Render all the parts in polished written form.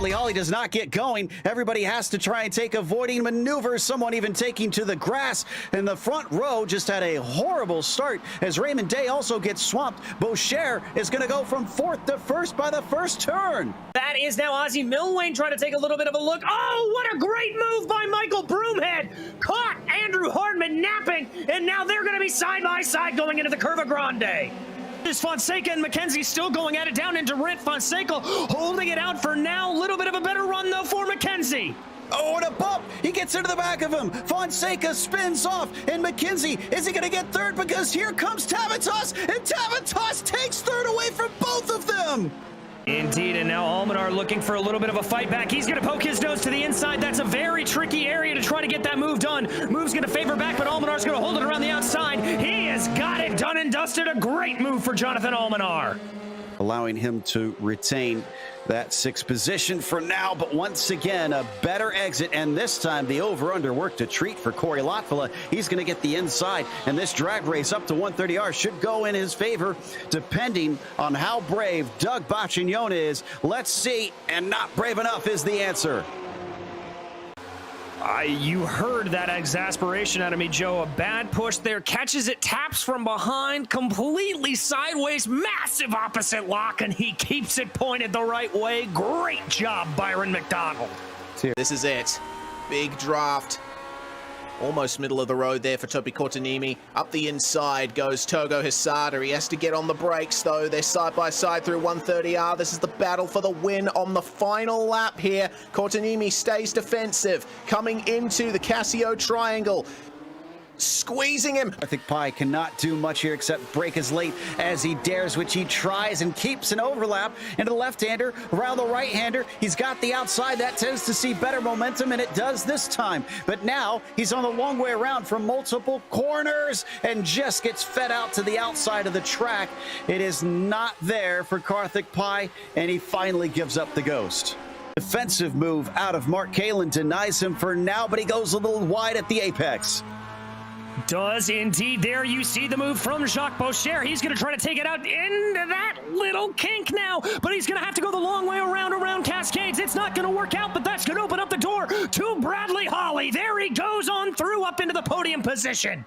Bradley Holly does not get going. Everybody has to try and take avoiding maneuvers, someone even taking to the grass. And the front row just had a horrible start as Raymond Day also gets swamped. Boucher is going to go from fourth to first by the first turn. That is now Ozzie Milwain trying to take a little bit of a look. Oh, what a great move by Michael Broomhead. Caught Andrew Hardman napping, and now they're going to be side by side going into the Curva Grande. Is Fonseca and McKenzie still going at it down into Rint. Fonseca holding it out for now. A little bit of a better run, though, for McKenzie. Oh, and a bump. He gets into the back of him. Fonseca spins off. And McKenzie, is he going to get third? Because here comes Tavitas, and Tavitas takes third away from both of them. Indeed, and now Almanar looking for a little bit of a fight back. He's going to poke his nose to the inside. That's a very tricky area to try to get that move done. Move's going to favor back, but Almanar's going to hold it around the outside. He has got it done and dusted. A great move for Jonathan Almanar. Allowing him to retain that sixth position for now, but once again, a better exit, and this time the over-under worked a treat for Corey Lotfula. He's going to get the inside, and this drag race up to 130R should go in his favor, depending on how brave Doug Bacchignone is. Let's see, and not brave enough is the answer. You heard that exasperation out of me, Joe. A bad push there, catches it, taps from behind, completely sideways, massive opposite lock, and he keeps it pointed the right way. Great job, Byron McDonald. This is it. Big draft. Almost middle of the road there for Topi Kortanimi. Up the inside goes Togo Hisada. He has to get on the brakes, though. They're side by side through 130R. This is the battle for the win on the final lap here. Kortanimi stays defensive, coming into the Casio triangle. Squeezing him. I think Pai cannot do much here except break his late as he dares, which he tries and keeps an overlap into the left-hander around the right-hander. He's got the outside. That tends to see better momentum, and it does this time. But now he's on the long way around from multiple corners and just gets fed out to the outside of the track. It is not there for Karthik Pai, and he finally gives up the ghost. Defensive move out of Mark Kalin denies him for now, but he goes a little wide at the apex. Does indeed. There you see the move from Jacques Boucher. He's going to try to take it out into that little kink now, but he's going to have to go the long way around Cascades. It's not going to work out, but that's going to open up the door to Bradley Holly. There he goes on through up into the podium position.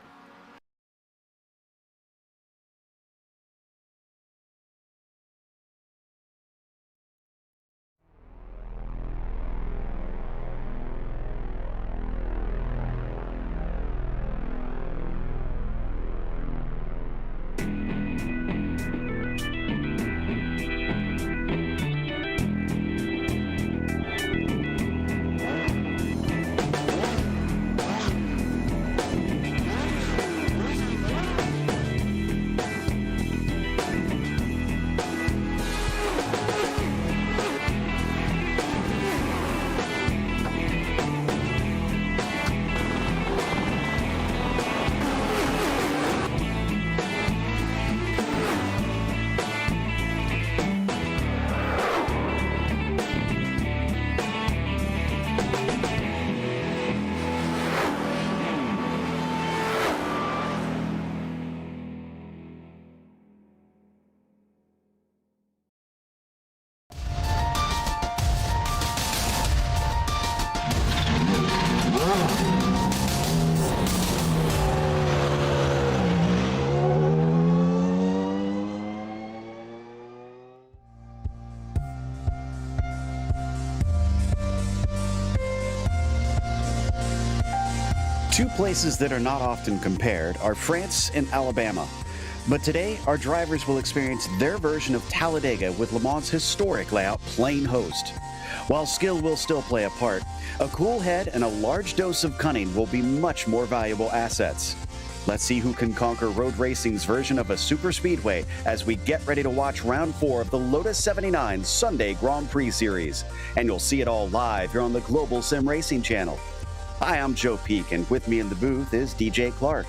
Two places that are not often compared are France and Alabama. But today, our drivers will experience their version of Talladega with Le Mans' historic layout plain host. While skill will still play a part, a cool head and a large dose of cunning will be much more valuable assets. Let's see who can conquer road racing's version of a super speedway as we get ready to watch round 4 of the Lotus 79 Sunday Grand Prix Series. And you'll see it all live here on the Global SimRacing Channel. Hi, I'm Joe Peak, and with me in the booth is DJ Clark.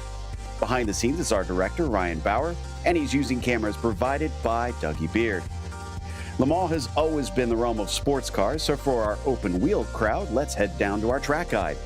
Behind the scenes is our director, Ryan Bauer, and he's using cameras provided by Dougie Beard. Le Mans has always been the realm of sports cars, so for our open-wheel crowd, let's head down to our track guide.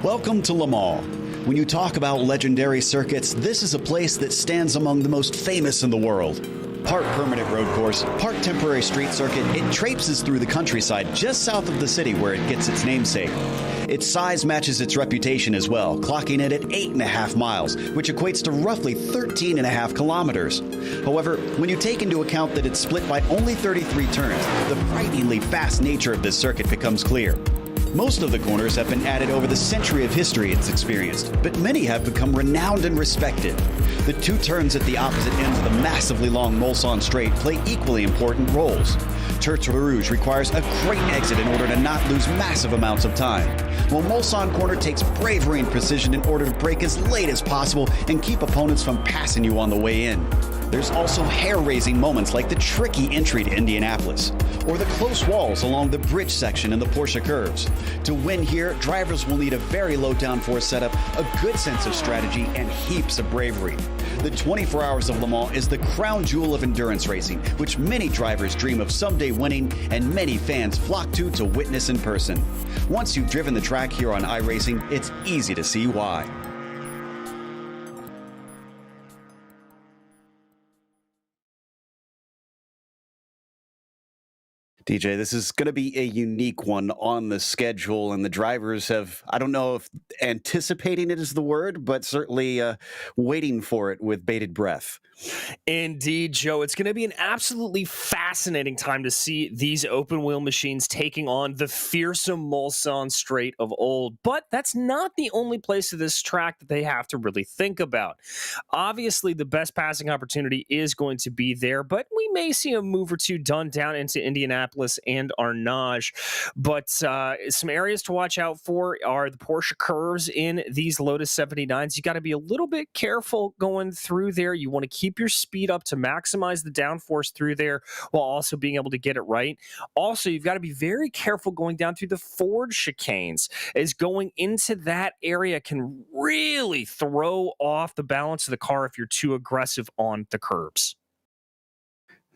Welcome to Le Mans. When you talk about legendary circuits, this is a place that stands among the most famous in the world. Part permanent road course, part temporary street circuit, it traipses through the countryside just south of the city where it gets its namesake. Its size matches its reputation as well, clocking it at 8.5 miles, which equates to roughly 13.5 kilometers. However, when you take into account that it's split by only 33 turns, the frighteningly fast nature of this circuit becomes clear. Most of the corners have been added over the century of history it's experienced, but many have become renowned and respected. The two turns at the opposite ends of the massively long Mulsanne Straight play equally important roles. Tertre Rouge requires a great exit in order to not lose massive amounts of time, while Mulsanne Corner takes bravery and precision in order to brake as late as possible and keep opponents from passing you on the way in. There's also hair-raising moments like the tricky entry to Indianapolis, or the close walls along the bridge section in the Porsche curves. To win here, drivers will need a very low downforce setup, a good sense of strategy, and heaps of bravery. The 24 Hours of Le Mans is the crown jewel of endurance racing, which many drivers dream of someday winning and many fans flock to witness in person. Once you've driven the track here on iRacing, it's easy to see why. DJ, this is going to be a unique one on the schedule, and the drivers have, I don't know if anticipating it is the word, but certainly waiting for it with bated breath. Indeed, Joe. It's going to be an absolutely fascinating time to see these open wheel machines taking on the fearsome Mulsanne Straight of old. But that's not the only place of this track that they have to really think about. Obviously, the best passing opportunity is going to be there, but we may see a move or two done down into Indianapolis and Arnage. But some areas to watch out for are the Porsche curves in these Lotus 79s. You got to be a little bit careful going through there. You want to keep your speed up to maximize the downforce through there while also being able to get it right. Also, you've got to be very careful going down through the Ford chicanes, as going into that area can really throw off the balance of the car if you're too aggressive on the curbs.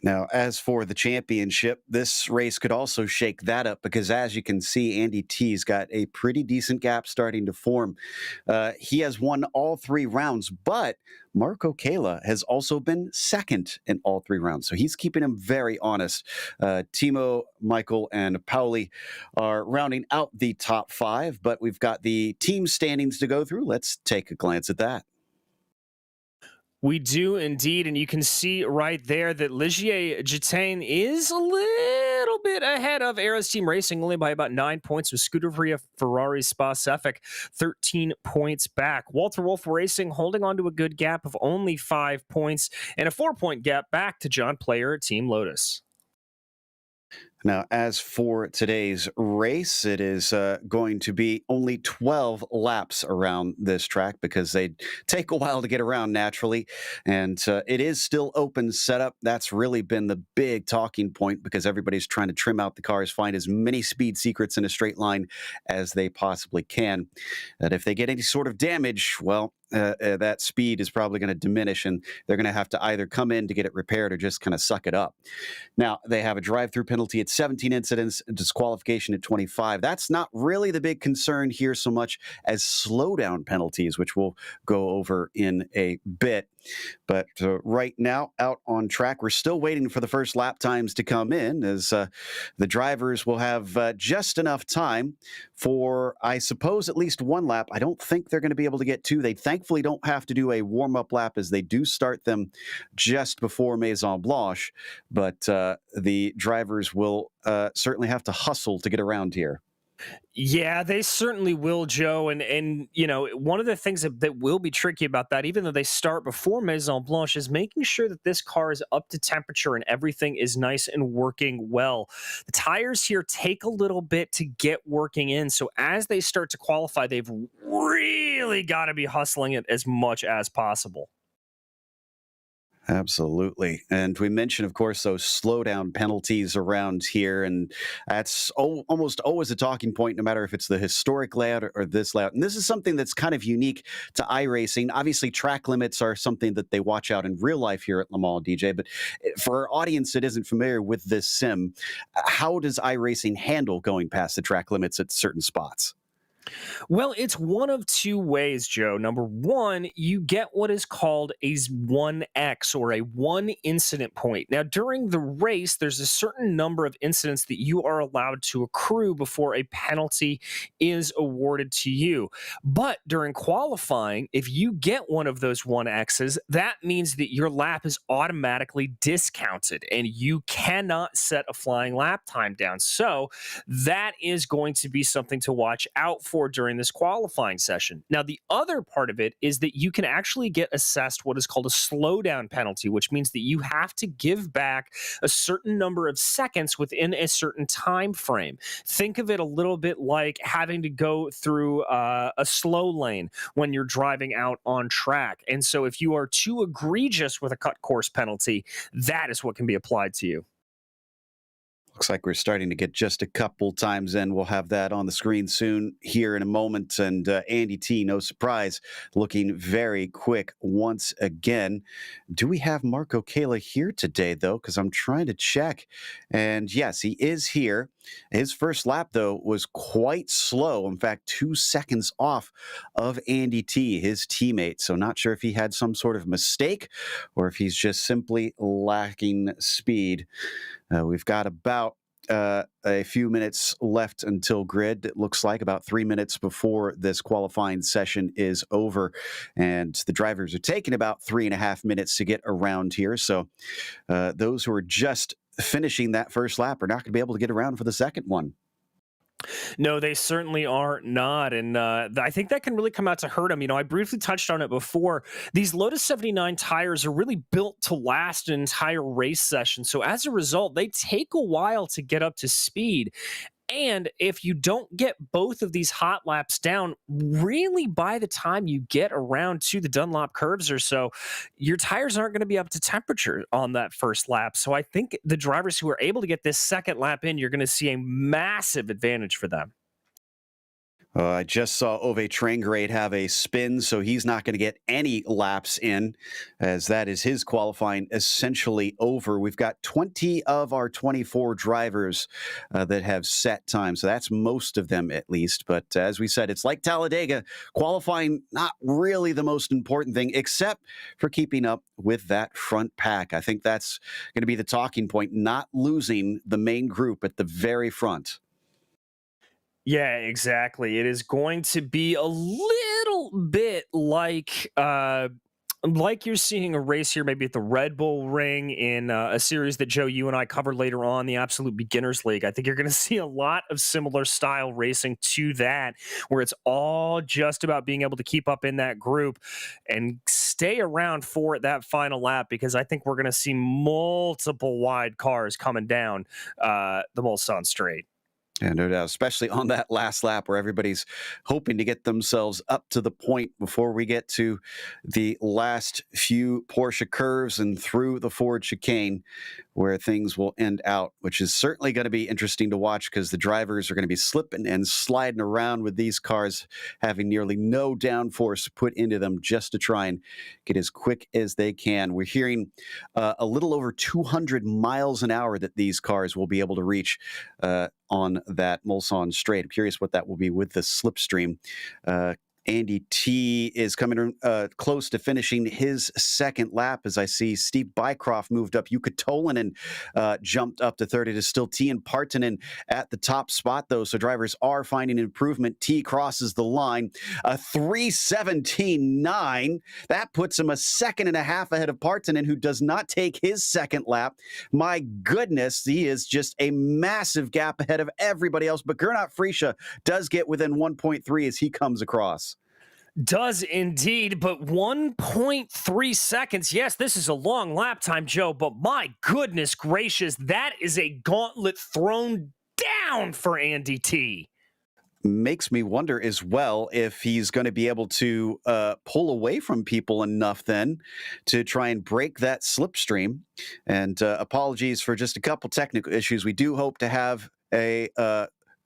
Now, as for the championship, this race could also shake that up because, as you can see, Andy T's got a pretty decent gap starting to form. He has won all 3 rounds, but Marco Kayla has also been second in all 3 rounds, so he's keeping him very honest. Timo, Michael, and Pauli are rounding out the top 5, but we've got the team standings to go through. Let's take a glance at that. We do indeed, and you can see right there that Ligier Gitane is a little bit ahead of Ares Team Racing, only by about 9 points, with Scuderia Ferrari Spa Sefik 13 points back. Walter Wolf Racing holding on to a good gap of only 5 points, and a 4-point gap back to John Player at Team Lotus. Now, as for today's race, it is going to be only 12 laps around this track because they take a while to get around naturally. And it is still open setup. That's really been the big talking point because everybody's trying to trim out the cars, find as many speed secrets in a straight line as they possibly can. And if they get any sort of damage, well, that speed is probably going to diminish, and they're going to have to either come in to get it repaired or just kind of suck it up. Now, they have a drive-through penalty at 17 incidents, disqualification at 25. That's not really the big concern here so much as slowdown penalties, which we'll go over in a bit. But right now, out on track, we're still waiting for the first lap times to come in, as the drivers will have just enough time for, I suppose, at least 1 lap. I don't think they're going to be able to get 2. They thankfully don't have to do a warm-up lap, as they do start them just before Maison Blanche. But the drivers will certainly have to hustle to get around here. Yeah, they certainly will, Joe. And you know, one of the things that will be tricky about that, even though they start before Maison Blanche, is making sure that this car is up to temperature and everything is nice and working well. The tires here take a little bit to get working in. So as they start to qualify, they've really got to be hustling it as much as possible. Absolutely. And we mentioned, of course, those slowdown penalties around here. And that's almost always a talking point, no matter if it's the historic layout or this layout. And this is something that's kind of unique to iRacing. Obviously, track limits are something that they watch out in real life here at Le Mans, DJ. But for our audience that isn't familiar with this sim, how does iRacing handle going past the track limits at certain spots? Well, it's one of two ways, Joe. Number one, you get what is called a 1X or a one incident point. Now, during the race, there's a certain number of incidents that you are allowed to accrue before a penalty is awarded to you. But during qualifying, if you get one of those 1Xs, that means that your lap is automatically discounted and you cannot set a flying lap time down. So that is going to be something to watch out for during this qualifying session. Now, the other part of it is that you can actually get assessed what is called a slowdown penalty, which means that you have to give back a certain number of seconds within a certain time frame. Think of it a little bit like having to go through a slow lane when you're driving out on track. And so if you are too egregious with a cut course penalty, that is what can be applied to you. Looks like we're starting to get just a couple times in. We'll have that on the screen soon here in a moment. And Andy T, no surprise, looking very quick once again. Do we have Marco Kayla here today, though? Because I'm trying to check. And yes, he is here. His first lap, though, was quite slow. In fact, 2 seconds off of Andy T, his teammate. So not sure if he had some sort of mistake or if he's just simply lacking speed. We've got about a few minutes left until grid. It looks like about 3 minutes before this qualifying session is over. And the drivers are taking about 3.5 minutes to get around here. So those who are just finishing that first lap are not going to be able to get around for the second one. No, they certainly are not. And I think that can really come out to hurt them. You know, I briefly touched on it before. These Lotus 79 tires are really built to last an entire race session. So as a result, they take a while to get up to speed. And if you don't get both of these hot laps down, really by the time you get around to the Dunlop curves or so, your tires aren't going to be up to temperature on that first lap. So I think the drivers who are able to get this second lap in, you're going to see a massive advantage for them. I just saw Ove Trangrade have a spin, so he's not going to get any laps in, as that is his qualifying essentially over. We've got 20 of our 24 drivers that have set time, so that's most of them at least. But as we said, it's like Talladega, qualifying not really the most important thing, except for keeping up with that front pack. I think that's going to be the talking point, not losing the main group at the very front. Yeah, exactly. It is going to be a little bit like you're seeing a race here, maybe at the Red Bull Ring in a series that Joe, you and I covered later on, the Absolute Beginners League. I think you're going to see a lot of similar style racing to that, where it's all just about being able to keep up in that group and stay around for that final lap, because I think we're going to see multiple wide cars coming down the Mulsanne Straight. Yeah, no doubt, especially on that last lap where everybody's hoping to get themselves up to the point before we get to the last few Porsche curves and through the Ford chicane, where things will end out, which is certainly going to be interesting to watch because the drivers are going to be slipping and sliding around with these cars, having nearly no downforce put into them just to try and get as quick as they can. We're hearing a little over 200 miles an hour that these cars will be able to reach on that Mulsanne Straight. I'm curious what that will be with the slipstream. Andy T is coming close to finishing his second lap, as I see Steve Bycroft moved up. Yuka Tolanen jumped up to third. It is still T and Partanen at the top spot, though, so drivers are finding improvement. T crosses the line, a 3:17.9. That puts him a second and a half ahead of Partanen, who does not take his second lap. My goodness, he is just a massive gap ahead of everybody else, but Gernot Frische does get within 1.3 as he comes across. Does indeed, but 1.3 seconds. Yes, this is a long lap time, Joe, but my goodness gracious, that is a gauntlet thrown down for Andy T. Makes me wonder as well if he's going to be able to pull away from people enough then to try and break that slipstream. And apologies for just a couple technical issues. We do hope to have a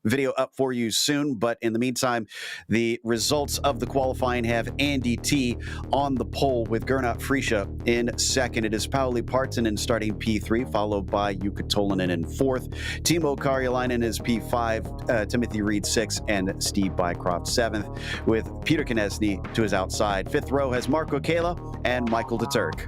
video up for you soon, but in the meantime, the results of the qualifying have Andy T on the pole with Gernot Frischa in second. It is Pauli Partanen starting P3, followed by Jukka Tolvanen in fourth. Timo Karjalainen is P5, Timothy Reed 6th, and Steve Bycroft 7th, with Peter Konieczny to his outside. Fifth row has Marco Kela and Michael de Turk.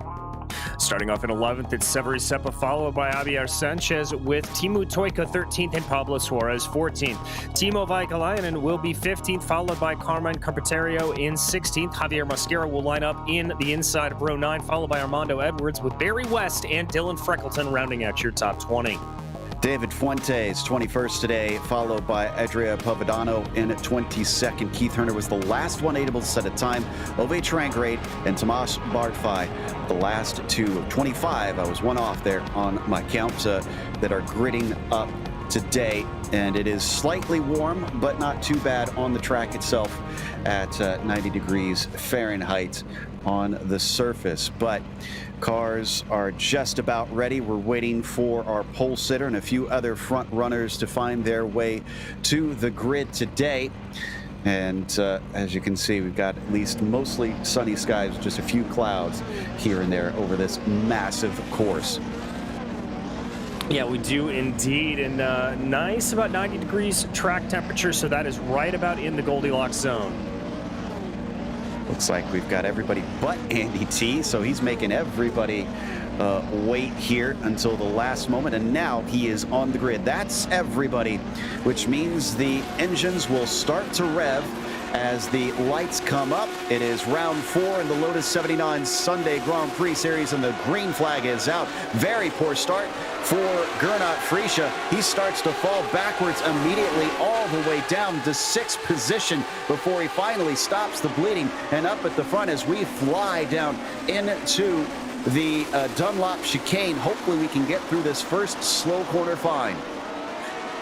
Starting off in 11th, it's Severi Seppa, followed by Javier Sanchez with Timu Toika 13th and Pablo Suarez 14th. Timo Väikäläinen will be 15th, followed by Carmine Carpentario in 16th. Javier Mosquera will line up in the inside of row 9, followed by Armando Edwards with Barry West and Dylan Freckleton rounding out your top 20. David Fuentes, 21st today, followed by Adria Pavidano in 22nd. Keith Herner was the last one able to set a time. Ove Trangrade and Tomas Bartfai, the last two of 25. I was one off there on my count that are gridding up today. And it is slightly warm, but not too bad on the track itself at 90 degrees Fahrenheit on the surface. But cars are just about ready. We're waiting for our pole sitter and a few other front runners to find their way to the grid today. And as you can see, we've got at least mostly sunny skies, just a few clouds here and there over this massive course. Yeah, we do indeed. And nice, about 90 degrees track temperature, so that is right about in the Goldilocks zone. Looks like we've got everybody but Andy T, so he's making everybody wait here until the last moment, and now he is on the grid. That's everybody, which means the engines will start to rev as the lights come up. It is round 4 in the Lotus 79 Sunday Grand Prix Series, and the green flag is out. Very poor start for Gernot Frischa. He starts to fall backwards immediately all the way down to 6th position before he finally stops the bleeding, and up at the front as we fly down into the Dunlop chicane. Hopefully we can get through this first slow corner fine.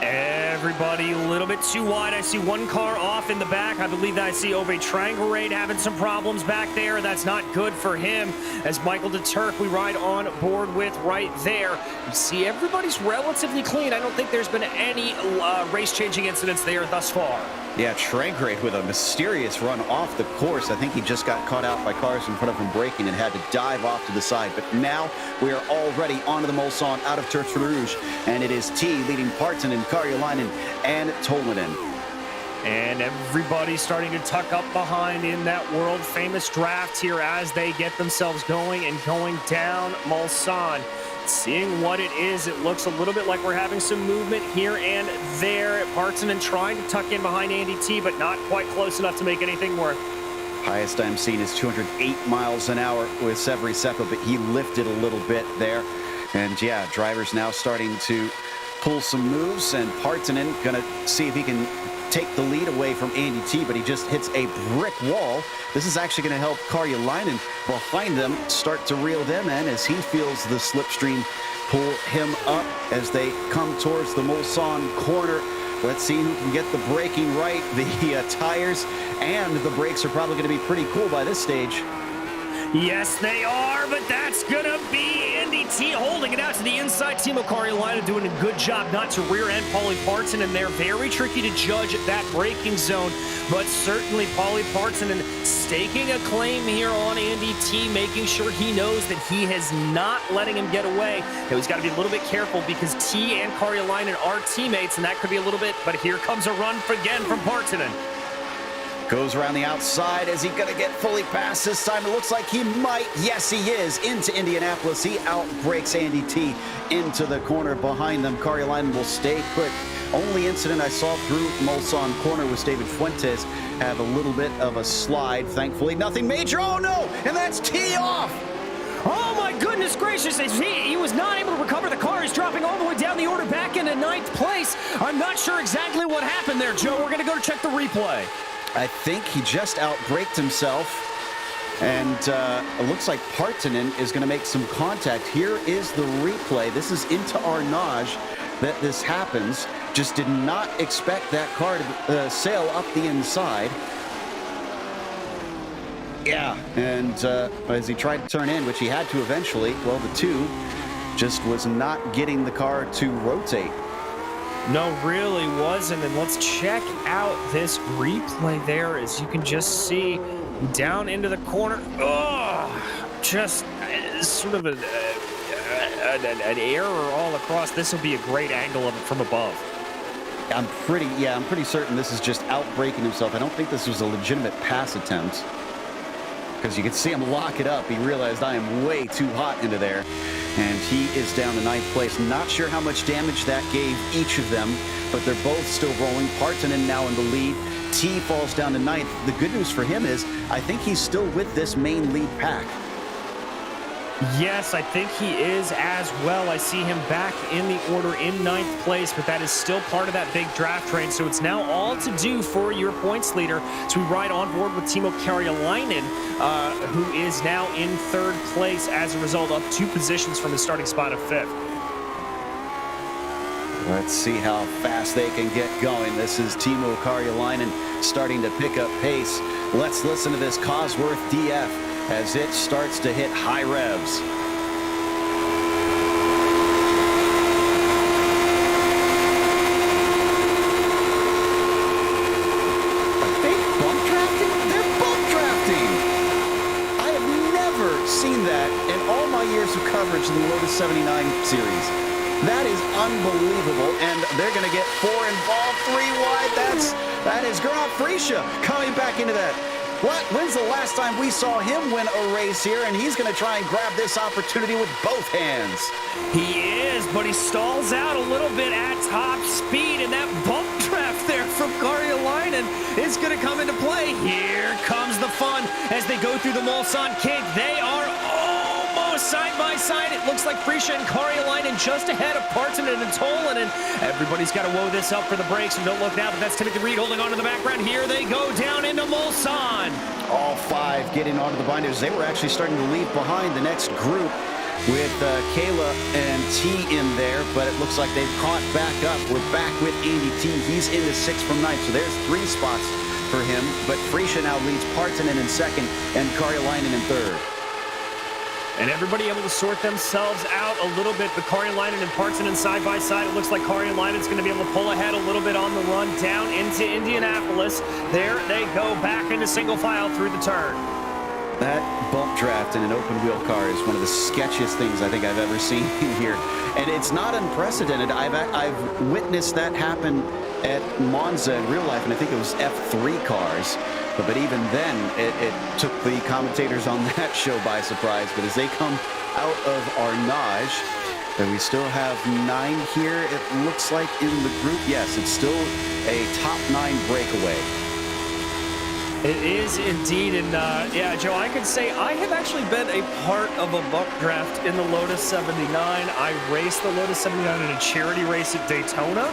Everybody a little bit too wide. I see one car off in the back. I believe that I see Ove Trangrade having some problems back there. That's not good for him. As Michael de Turk we ride on board with right there. You see everybody's relatively clean. I don't think there's been any race-changing incidents there thus far. Yeah, Trangrade with a mysterious run off the course. I think he just got caught out by cars in front of him braking and had to dive off to the side. But now we are already onto the Mulsanne out of Turf Rouge, and it is T leading Partanen, Karjalainen, and Tolvanen. And everybody starting to tuck up behind in that world-famous draft here as they get themselves going and going down Mulsanne. Seeing what it is, it looks a little bit like we're having some movement here and there. Partanen trying to tuck in behind Andy T, but not quite close enough to make anything work. Highest I'm seen is 208 miles an hour with Severi Seppa, but he lifted a little bit there. And yeah, drivers now starting to pull some moves, and Partanen gonna see if he can take the lead away from Andy T, but he just hits a brick wall. This is actually going to help Karjalainen behind them start to reel them in as he feels the slipstream pull him up as they come towards the Mulsanne corner. Let's see who can get the braking right. The tires and the brakes are probably going to be pretty cool by this stage. Yes, they are, but that's gonna be Andy T holding it out to the inside. Timo Karjalainen doing a good job not to rear-end Pauli Partanen there. Very tricky to judge that braking zone, but certainly Pauli Partanen staking a claim here on Andy T, making sure he knows that he is not letting him get away. Now, he's got to be a little bit careful because T and Karjalainen are teammates, and that could be a little bit, but here comes a run again from Partanen. Goes around the outside. Is he going to get fully past this time? It looks like he might. Yes, he is. Into Indianapolis. He outbreaks Andy T into the corner behind them. Karjalainen will stay put. Only incident I saw through Mulsanne corner was David Fuentes have a little bit of a slide. Thankfully, nothing major. Oh, no! And that's T off! Oh my goodness gracious, he was not able to recover the car. He's dropping all the way down the order back into 9th place. I'm not sure exactly what happened there, Joe. We're going to go check the replay. I think he just outbraked himself, and it looks like Partanen is going to make some contact. Here is the replay. This is into Arnage that this happens. Just did not expect that car to sail up the inside. Yeah, and as he tried to turn in, which he had to eventually, well, the two just was not getting the car to rotate. No, really wasn't. And let's check out this replay there, as you can just see down into the corner. Oh, just sort of an error all across. This will be a great angle of it from above. I'm pretty certain this is just outbraking himself. I don't think this was a legitimate pass attempt, because you can see him lock it up. He realized I am way too hot into there, and he is down to 9th place. Not sure how much damage that gave each of them, but they're both still rolling. Partonen now in the lead. T falls down to 9th. The good news for him is I think he's still with this main lead pack. Yes, I think he is as well. I see him back in the order in 9th place, but that is still part of that big draft train. So it's now all to do for your points leader. So we ride on board with Timo Karjalainen, who is now in 3rd place as a result, up 2 positions from his starting spot of 5th. Let's see how fast they can get going. This is Timo Karjalainen starting to pick up pace. Let's listen to this Cosworth DF as it starts to hit high revs. Are they bump drafting? They're bump drafting! I have never seen that in all my years of coverage in the Lotus 79 series. That is unbelievable, and they're going to get 4 involved, 3 wide. That is Grant Frisha coming back into that. When's the last time we saw him win a race here? And he's going to try and grab this opportunity with both hands. He is, but he stalls out a little bit at top speed, and that bump draft there from Karjalainen is going to come into play. Here comes the fun as they go through the Mulsanne kink. They are almost side by side. It looks like Frisha and Karjalainen just ahead of Partonen and Tolinen. Everybody's got to woe this up for the brakes, and don't look now, but that's Timothy Reed holding on to the background. Here they go down into Mulsanne. All 5 getting onto the binders. They were actually starting to leave behind the next group with Kayla and T in there, but it looks like they've caught back up. We're back with Andy T. He's into 6th from 9th, so there's 3 spots for him, but Frisha now leads Partonen in 2nd and Karjalainen in 3rd. And everybody able to sort themselves out a little bit, but Karjalainen and Partonen side by side. It looks like Karjalainen's going to be able to pull ahead a little bit on the run down into Indianapolis. There they go, back into single file through the turn. That bump draft in an open wheel car is one of the sketchiest things I think I've ever seen here. And it's not unprecedented. I've witnessed that happen at Monza in real life, and I think it was F3 cars. But even then, it took the commentators on that show by surprise. But as they come out of Arnage, and we still have 9 here, it looks like in the group. Yes, it's still a top 9 breakaway. It is indeed, and yeah, Joe, I could say I have actually been a part of a bump draft in the Lotus 79. I raced the Lotus 79 in a charity race at Daytona,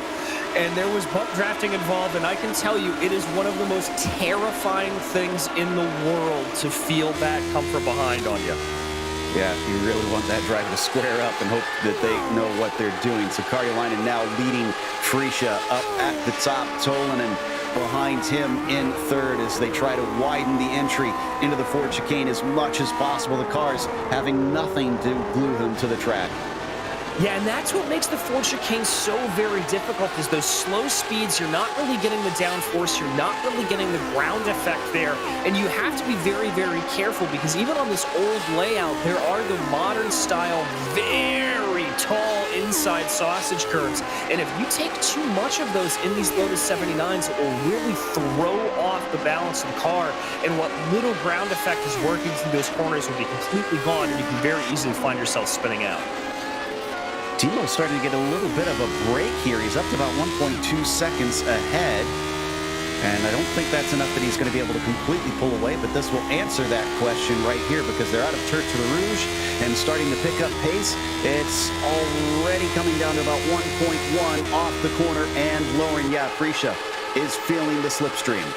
and there was bump drafting involved, and I can tell you it is one of the most terrifying things in the world to feel that come from behind on you. Yeah, you really want that driver to square up and hope that they know what they're doing. So Karjalainen now leading Frisha up at the top. Tolinen behind him in 3rd as they try to widen the entry into the Ford chicane as much as possible. The cars having nothing to glue them to the track. Yeah, and that's what makes the Ford chicane so very difficult, is those slow speeds. You're not really getting the downforce. You're not really getting the ground effect there. And you have to be very, very careful, because even on this old layout, there are the modern style, very tall inside sausage curves. And if you take too much of those in these Lotus 79s, it will really throw off the balance of the car. And what little ground effect is working through those corners will be completely gone, and you can very easily find yourself spinning out. Timo's starting to get a little bit of a break here. He's up to about 1.2 seconds ahead. And I don't think that's enough that he's going to be able to completely pull away, but this will answer that question right here, because they're out of Tertre Rouge and starting to pick up pace. It's already coming down to about 1.1 off the corner and lowering. Yeah, Frisha is feeling the slipstream.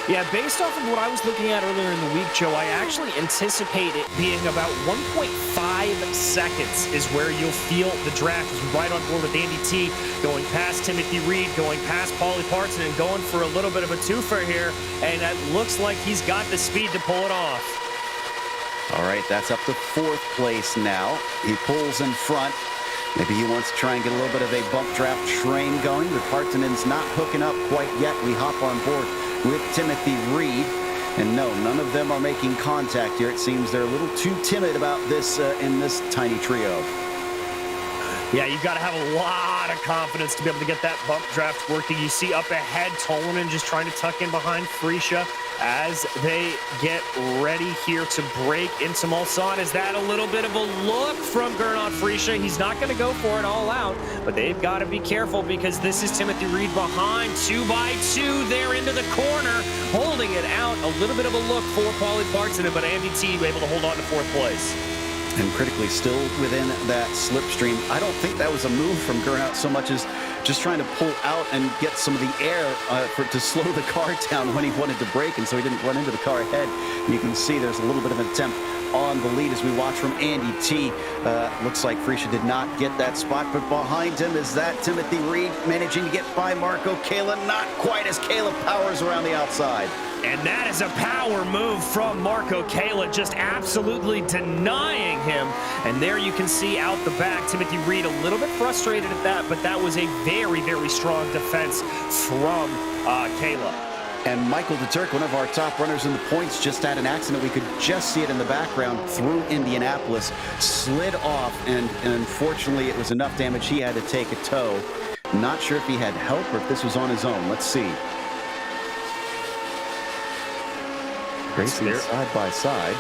Yeah, based off of what I was looking at earlier in the week, Joe, I actually anticipate it being about 1.5 seconds is where you'll feel the draft, as we ride on board with Andy T, going past Timothy Reed, going past Paulie Parton, and going for a little bit of a twofer here, and it looks like he's got the speed to pull it off. All right, that's up to 4th place now. He pulls in front. Maybe he wants to try and get a little bit of a bump draft train going, but Partonen's not hooking up quite yet. We hop on board with Timothy Reed. And no, none of them are making contact here. It seems they're a little too timid about this in this tiny trio. Yeah, you've got to have a lot of confidence to be able to get that bump draft working. You see up ahead, Tolonen just trying to tuck in behind Frisha as they get ready here to break into Mulsanne. Is that a little bit of a look from Gernot Frisha? He's not going to go for it all out, but they've got to be careful because this is Timothy Reed behind 2 by 2 there into the corner, holding it out. A little bit of a look for Paulie Partonen, but Andy T able to hold on to 4th place. And critically still within that slipstream. I don't think that was a move from Gernot so much as just trying to pull out and get some of the air to slow the car down when he wanted to brake, and so he didn't run into the car ahead. And you can see there's a little bit of an attempt on the lead as we watch from Andy T. Looks like Frisha did not get that spot, but behind him is that Timothy Reed managing to get by Marco Kayla. Not quite as Kayla powers around the outside. And that is a power move from Marco Kayla, just absolutely denying him. And there you can see out the back, Timothy Reed a little bit frustrated at that, but that was a very, very strong defense from Kayla. And Michael de Turk, one of our top runners in the points, just had an accident. We could just see it in the background through Indianapolis, slid off, and unfortunately it was enough damage he had to take a tow. Not sure if he had help or if this was on his own. Let's see. Racing side by side.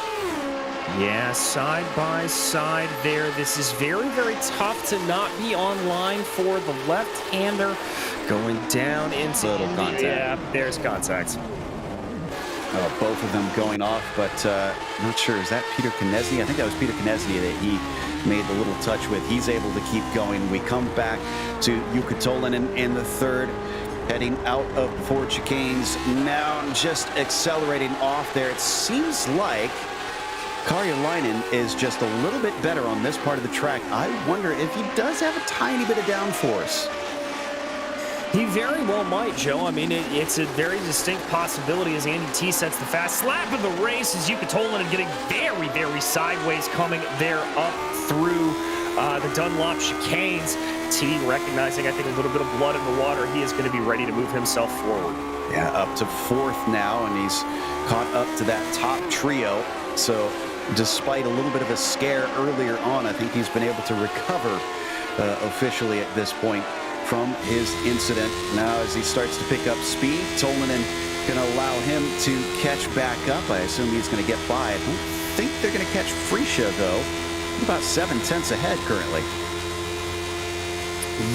Yeah, side by side there. This is very, very tough to not be on line for the left-hander going down into little contact. Yeah, there's contact. Both of them going off, but not sure. Is that Peter Konieczny? I think that was Peter Konieczny that he made the little touch with. He's able to keep going. We come back to Jukka Tolonen in the third, heading out of the Ford chicanes. Now just accelerating off there. It seems like Karjalainen is just a little bit better on this part of the track. I wonder if he does have a tiny bit of downforce. He very well might, Joe. I mean, it's a very distinct possibility as Andy T sets the fast lap of the race as Jukka Tolonen getting very, very sideways coming there up through the Dunlop chicanes. T recognizing, I think, a little bit of blood in the water. He is going to be ready to move himself forward. Yeah, up to 4th now, and he's caught up to that top trio. So despite a little bit of a scare earlier on, I think he's been able to recover officially at this point from his incident. Now as he starts to pick up speed, Tolonen going to allow him to catch back up. I assume he's going to get by. I don't think they're going to catch Frisha, though. About 7/10 ahead currently.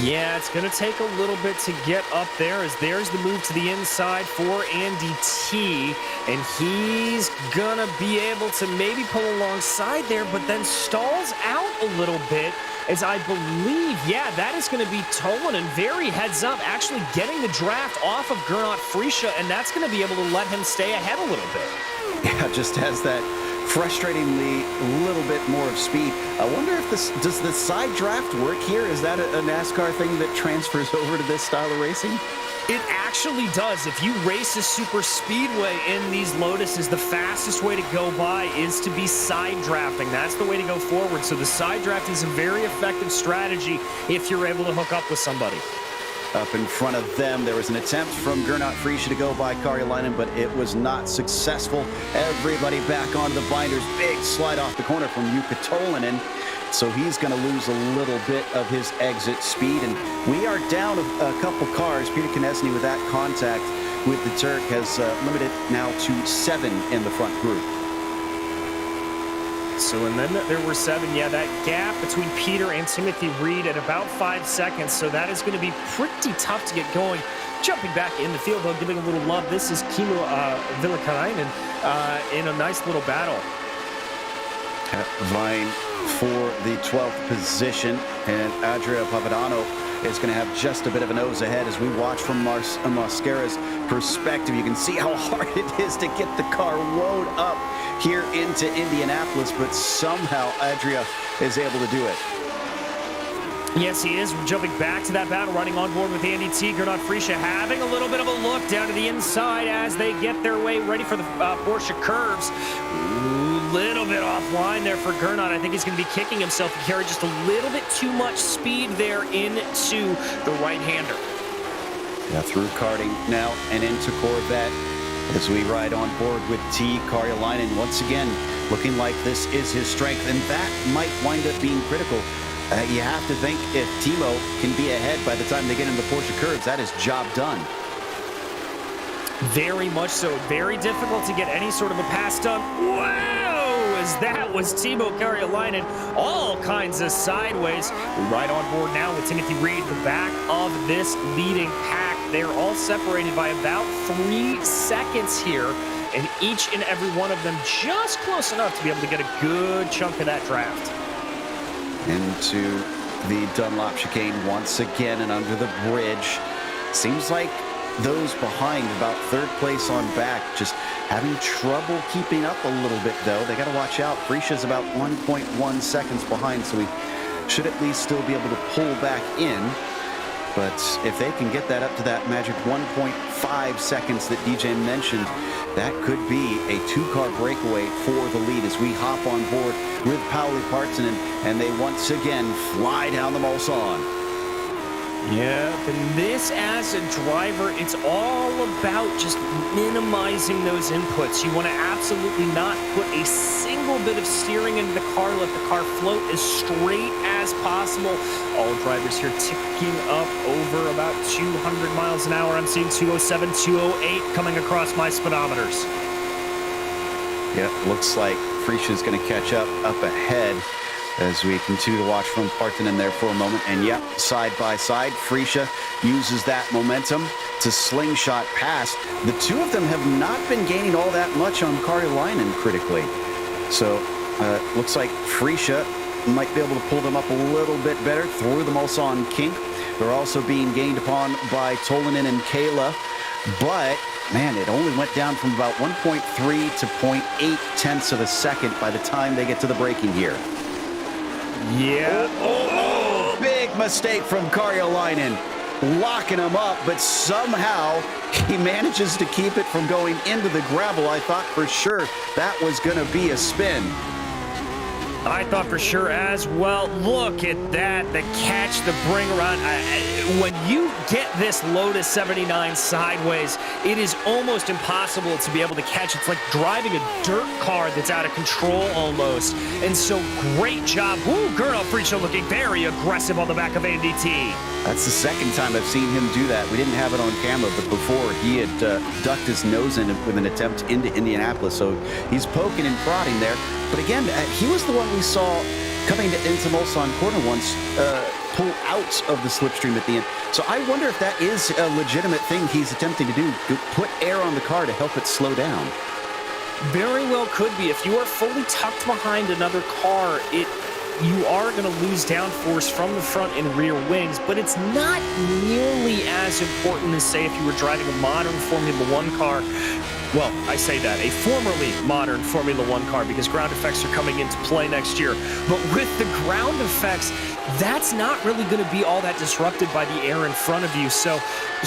Yeah, it's going to take a little bit to get up there as there's the move to the inside for Andy T. And he's going to be able to maybe pull alongside there, but then stalls out a little bit as I believe, yeah, that is going to be Tolonen very heads up, actually getting the draft off of Gernot Frisha, and that's going to be able to let him stay ahead a little bit. Yeah, just has that frustratingly little bit more of speed. I wonder if does the side draft work here? Is that a NASCAR thing that transfers over to this style of racing? It actually does. If you race a super speedway in these Lotuses, the fastest way to go by is to be side drafting. That's the way to go forward. So the side draft is a very effective strategy if you're able to hook up with somebody. Up in front of them, there was an attempt from Gernot Frisha to go by Karjalainen, but it was not successful. Everybody back onto the binders. Big slide off the corner from Jukka Tolonen. So he's going to lose a little bit of his exit speed. And we are down a couple cars. Peter Konieczny with that contact with the Turk has limited now to 7 in the front group. So, and then there were 7. Yeah, that gap between Peter and Timothy Reed at about 5 seconds. So that is going to be pretty tough to get going. Jumping back in the field, though, giving a little love. This is Kimmo Villikarainen in a nice little battle. Vying for the 12th position, and Adria Papadano is going to have just a bit of a nose ahead as we watch from Mascara's perspective. You can see how hard it is to get the car rode up here into Indianapolis, but somehow Adria is able to do it. Yes, he is. Jumping back to that battle, running on board with Andy T. Gernot Frisha having a little bit of a look down to the inside as they get their way ready for the Porsche curves. Ooh, little bit offline there for Gernot. I think he's going to be kicking himself. He carried just a little bit too much speed there into the right-hander. Yeah, through karting now and into Corvette as we ride on board with T. Karjalainen once again, looking like this is his strength, and that might wind up being critical. You have to think if Timo can be ahead by the time they get into the Porsche curves, that is job done. Very much so. Very difficult to get any sort of a pass done. Whoa! As that was Timo Karjalainen, all kinds of sideways. We ride on board now with Timothy Reed, the back of this leading pack. They're all separated by about 3 seconds here, and each and every one of them just close enough to be able to get a good chunk of that draft. Into the Dunlop chicane once again and under the bridge. Seems like those behind, about third place on back, just having trouble keeping up a little bit, though. They got to watch out. Frischa's about 1.1 seconds behind, so we should at least still be able to pull back in. But if they can get that up to that magic 1.5 seconds that DJ mentioned, that could be a 2-car breakaway for the lead as we hop on board with Pauli Partsinen, and they once again fly down the Mulsanne. Yeah, and this as a driver, it's all about just minimizing those inputs. You want to absolutely not put a single bit of steering into the car. Let the car float as straight as possible. All drivers here ticking up over about 200 miles an hour. I'm seeing 207, 208 coming across my speedometers. Yeah, looks like Frischa's going to catch up ahead as we continue to watch from Partonen there for a moment. And yep, side by side, Frischa uses that momentum to slingshot past. The two of them have not been gaining all that much on Karjalainen critically. So looks like Frischa might be able to pull them up a little bit better through the Mulsanne kink. They're also being gained upon by Tolinen and Kayla. But, man, it only went down from about 1.3 to 0.8 tenths of a second by the time they get to the braking here. Yeah. Big mistake from Karjalainen, locking him up, but somehow he manages to keep it from going into the gravel. I thought for sure that was going to be a spin. I thought for sure as well. Look at that, the catch, the bring around. When you get this Lotus 79 sideways, it is almost impossible to be able to catch. It's like driving a dirt car that's out of control almost. And so great job. Woo, Gernot Frischa looking very aggressive on the back of Andretti. That's the second time I've seen him do that. We didn't have it on camera, but before he had ducked his nose in with an attempt into Indianapolis. So he's poking and prodding there. But again, he was the one we saw coming into Mulsanne corner once pull out of the slipstream at the end. So I wonder if that is a legitimate thing he's attempting to do, to put air on the car to help it slow down. Very well could be. If you are fully tucked behind another car, you are going to lose downforce from the front and rear wings, but it's not nearly as important as, say, if you were driving a modern Formula One car. Well, I say that, a formerly modern Formula One car, because ground effects are coming into play next year. But with the ground effects, that's not really going to be all that disrupted by the air in front of you. So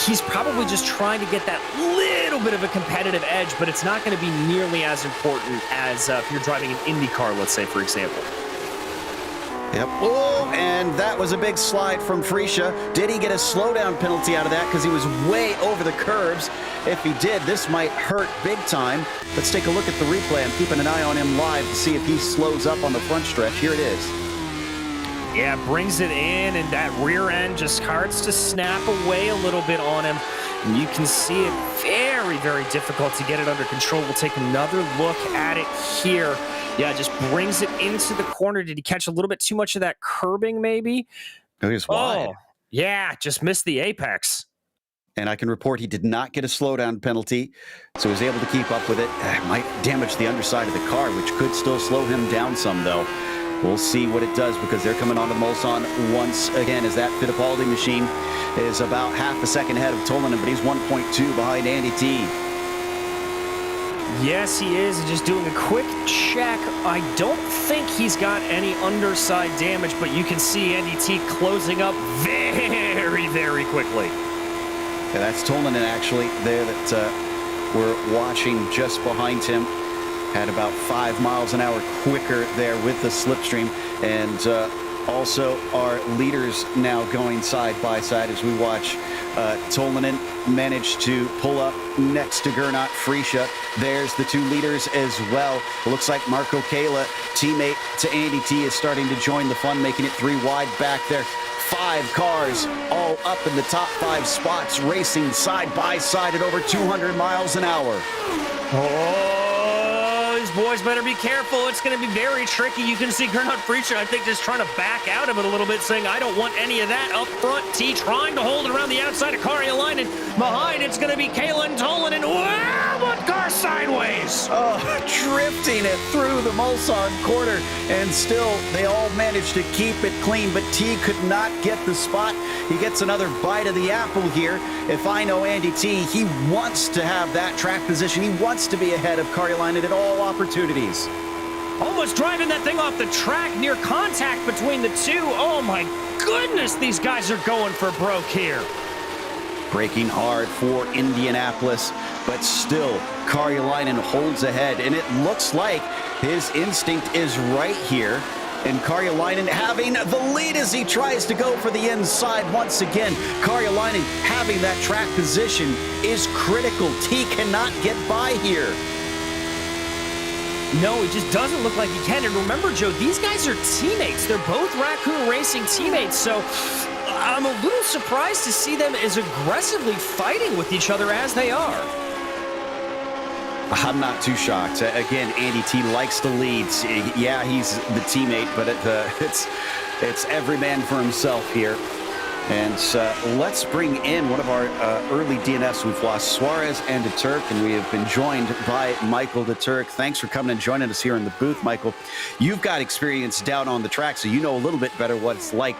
he's probably just trying to get that little bit of a competitive edge, but it's not going to be nearly as important as if you're driving an Indy car, let's say, for example. Yep. Oh, and that was a big slide from Frischa. Did he get a slowdown penalty out of that because he was way over the curbs? If he did, this might hurt big time. Let's take a look at the replay. I'm keeping an eye on him live to see if he slows up on the front stretch. Here it is. Yeah, brings it in, and that rear end just starts to snap away a little bit on him. And you can see it very, very difficult to get it under control. We'll take another look at it here. Yeah, just brings it into the corner. Did he catch a little bit too much of that curbing, maybe? No, he was wide. Oh, yeah, just missed the apex. And I can report he did not get a slowdown penalty, so he was able to keep up with it. It might damage the underside of the car, which could still slow him down some, though. We'll see what it does, because they're coming onto the Mulsanne once again, as that Fittipaldi machine is about half a second ahead of Tolinen, but he's 1.2 behind Andy T. Yes, he is. Just doing a quick check. I don't think he's got any underside damage, but you can see Andy T closing up very, very quickly. Yeah, that's Tolinen actually there that we're watching just behind him. Had about 5 miles an hour quicker there with the slipstream. And also our leaders now going side by side as we watch Tolinen manage to pull up next to Gernot Friesche. There's the two leaders as well. It looks like Marco Kayla, teammate to Andy T, is starting to join the fun, making it 3 wide back there. 5 cars all up in the top 5 spots, racing side by side at over 200 miles an hour. Oh, these boys better be careful. It's going to be very tricky. You can see Gernot Friesche, I think, just trying to back out of it a little bit, saying, I don't want any of that up front. T trying to hold it around the outside of Karjalainen. Behind, it's going to be Kayla and Tolinen. Wow, what car sideways? Oh, drifting it through the Mulsanne corner, and still they all managed to keep it clean, but T could not get the spot. He gets another bite of the apple here. If I know Andy T, he wants to have that track position. He wants to be ahead of Karjalainen at all opportunities. Almost driving that thing off the track, near contact between the two. Oh my goodness, these guys are going for broke here. Braking hard for Indianapolis, but still Karjalainen holds ahead, and it looks like his instinct is right here. And Karjalainen having the lead as he tries to go for the inside once again. Karjalainen having that track position is critical. T cannot get by here. No, it just doesn't look like he can. And remember, Joe, these guys are teammates. They're both Raccoon Racing teammates, so I'm a little surprised to see them as aggressively fighting with each other as they are. I'm not too shocked. Again, Andy T likes the leads. Yeah, he's the teammate, but it's every man for himself here. And let's bring in one of our early DNFs. We've lost Suarez and De Turk, and we have been joined by Michael De Turk. Thanks for coming and joining us here in the booth, Michael. You've got experience down on the track, so you know a little bit better what it's like.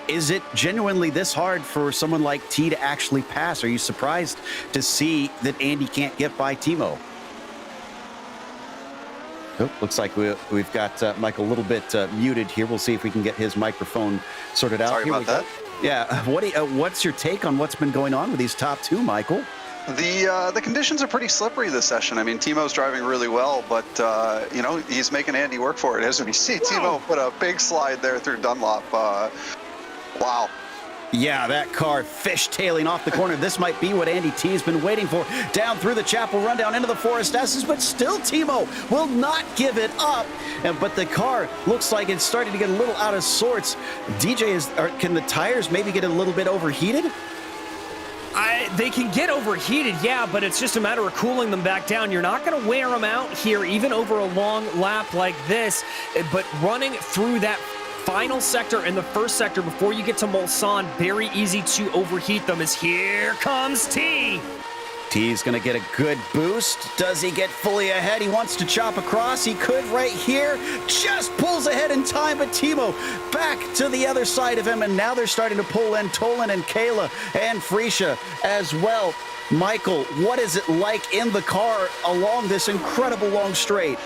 Is it genuinely this hard for someone like T to actually pass? Are you surprised to see that Andy can't get by Timo? Oh, looks like we've got Michael a little bit muted here. We'll see if we can get his microphone sorted out. Sorry about that. Yeah, what's your take on what's been going on with these top two, Michael? The conditions are pretty slippery this session. I mean, Timo's driving really well, but you know, he's making Andy work for it. As we see, Timo put a big slide there through Dunlop. Wow. Yeah, that car fishtailing off the corner. This might be what Andy T has been waiting for. Down through the Chapel Run, down into the Forest S's, but still Timo will not give it up. But the car looks like it's starting to get a little out of sorts. Can the tires maybe get a little bit overheated? They can get overheated, yeah, but it's just a matter of cooling them back down. You're not going to wear them out here, even over a long lap like this, but running through that final sector and the first sector before you get to Mulsanne, very easy to overheat them as here comes T. T's going to get a good boost. Does he get fully ahead? He wants to chop across. He could right here. Just pulls ahead in time, but Timo back to the other side of him, and now they're starting to pull in Tolinen and Kayla and Friesche as well. Michael, what is it like in the car along this incredible long straight?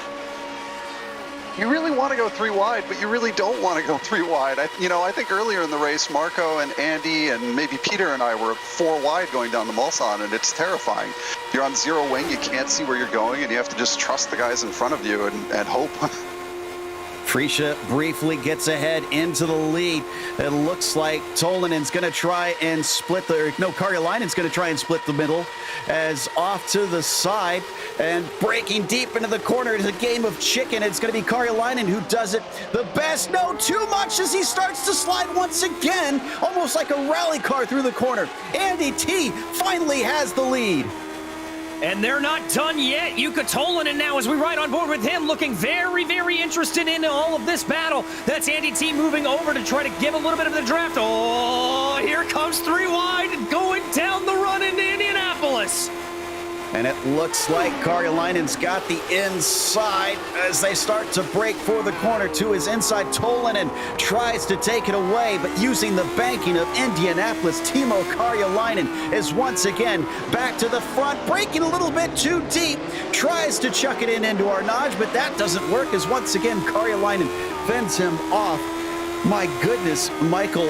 You really want to go 3 wide, but you really don't want to go 3 wide. I think earlier in the race, Marco and Andy and maybe Peter and I were 4 wide going down the Mulsanne, and it's terrifying. You're on zero wing, you can't see where you're going, and you have to just trust the guys in front of you and hope. Friesche briefly gets ahead into the lead. It looks like Tolinen's going to try and split Karjalainen's going to try and split the middle as off to the side and breaking deep into the corner. It's a game of chicken. It's going to be Karjalainen who does it the best. No, too much as he starts to slide once again, almost like a rally car through the corner. Andy T finally has the lead. And they're not done yet. Jukka Tolinen now, as we ride on board with him, looking very, very interested in all of this battle. That's Andy T moving over to try to give a little bit of the draft. Oh, here comes 3 wide and going down the run into Indianapolis. And it looks like Karjalainen's got the inside as they start to break for the corner to his inside. Tolinen tries to take it away, but using the banking of Indianapolis, Timo Karjalainen is once again back to the front, breaking a little bit too deep. Tries to chuck it into Arnage, but that doesn't work as once again Karjalainen fends him off. My goodness, Michael,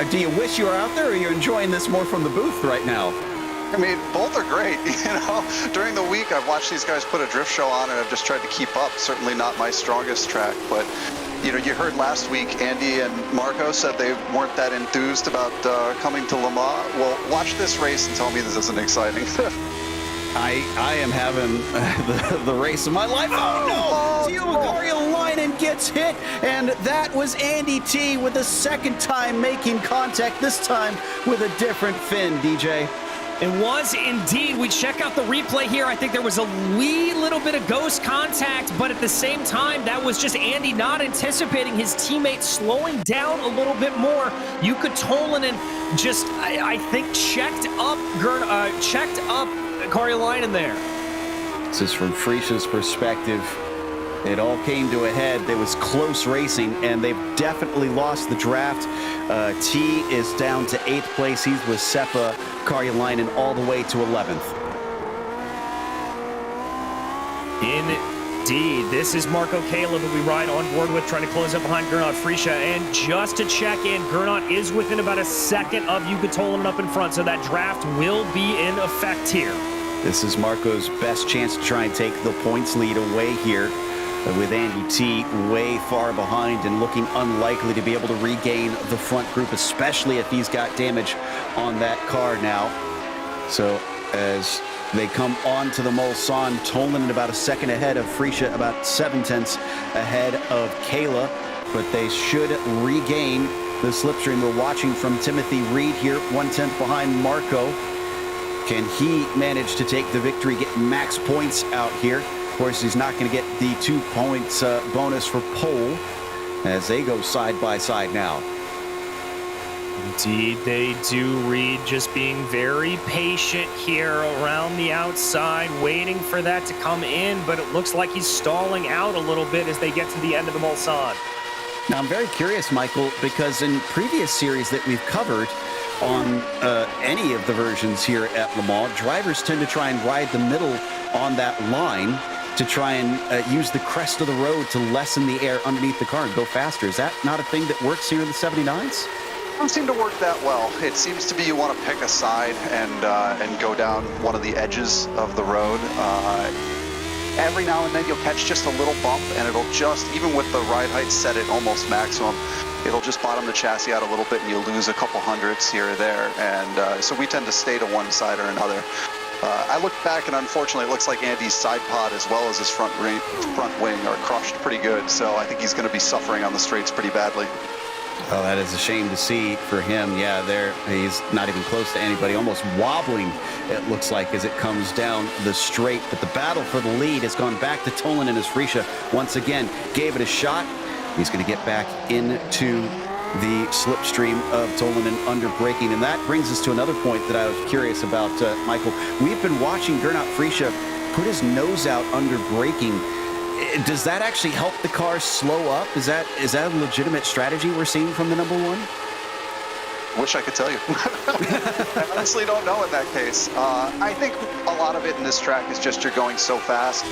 do you wish you were out there, or are you enjoying this more from the booth right now? I mean, both are great. During the week, I've watched these guys put a drift show on, and I've just tried to keep up. Certainly not my strongest track, but you heard last week, Andy and Marco said they weren't that enthused about coming to Le Mans. Well, watch this race and tell me this isn't exciting. I am having the race of my life. Oh, no! Timo Karjalainen gets hit, and that was Andy T with the second time making contact, this time with a different fin, DJ. It was indeed. We check out the replay here. I think there was a wee little bit of ghost contact, but at the same time, that was just Andy not anticipating his teammate slowing down a little bit more. Jukka Tolinen just, I think, checked up Karjalainen there. This is from Frisch's perspective. It all came to a head. There was close racing, and they've definitely lost the draft. T is down to 8th place. He's with Seppa Karjalainen all the way to 11th. Indeed. This is Marco Caleb who we ride on board with, trying to close up behind Gernot Frischa. And just to check in, Gernot is within about a second of Jukka Tolinen up in front, so that draft will be in effect here. This is Marco's best chance to try and take the points lead away here, with Andy T way far behind and looking unlikely to be able to regain the front group, especially if he's got damage on that car now. So as they come on to the Mulsanne, Tolinen about a second ahead of Frischa, about 7/10 ahead of Kayla, but they should regain the slipstream. We're watching from Timothy Reed here, 1/10 behind Marco. Can he manage to take the victory, get max points out here? Of course, he's not going to get the 2 points bonus for pole as they go side by side now. Indeed, they do. Reed just being very patient here around the outside, waiting for that to come in, but it looks like he's stalling out a little bit as they get to the end of the Mulsanne. Now, I'm very curious, Michael, because in previous series that we've covered on any of the versions here at Le Mans, drivers tend to try and ride the middle on that line to try and use the crest of the road to lessen the air underneath the car and go faster. Is that not a thing that works here in the 79s? Doesn't seem to work that well. It seems to be you want to pick a side and go down one of the edges of the road. Every now and then you'll catch just a little bump, and it'll just, even with the ride height set at almost maximum, it'll just bottom the chassis out a little bit and you lose a couple hundredths here or there. And so we tend to stay to one side or another. I looked back, and unfortunately it looks like Andy's side pod as well as his front wing are crushed pretty good. So I think he's going to be suffering on the straights pretty badly. Oh, that is a shame to see for him. Yeah, he's not even close to anybody, almost wobbling, it looks like, as it comes down the straight. But the battle for the lead has gone back to Tolinen as Frischa once again gave it a shot. He's going to get back into the slipstream of Tolinen under braking. And that brings us to another point that I was curious about, Michael. We've been watching Gernot Frischa put his nose out under braking. Does that actually help the car slow up? Is that a legitimate strategy we're seeing from the number one? Wish I could tell you. I honestly don't know in that case. I think a lot of it in this track is just you're going so fast,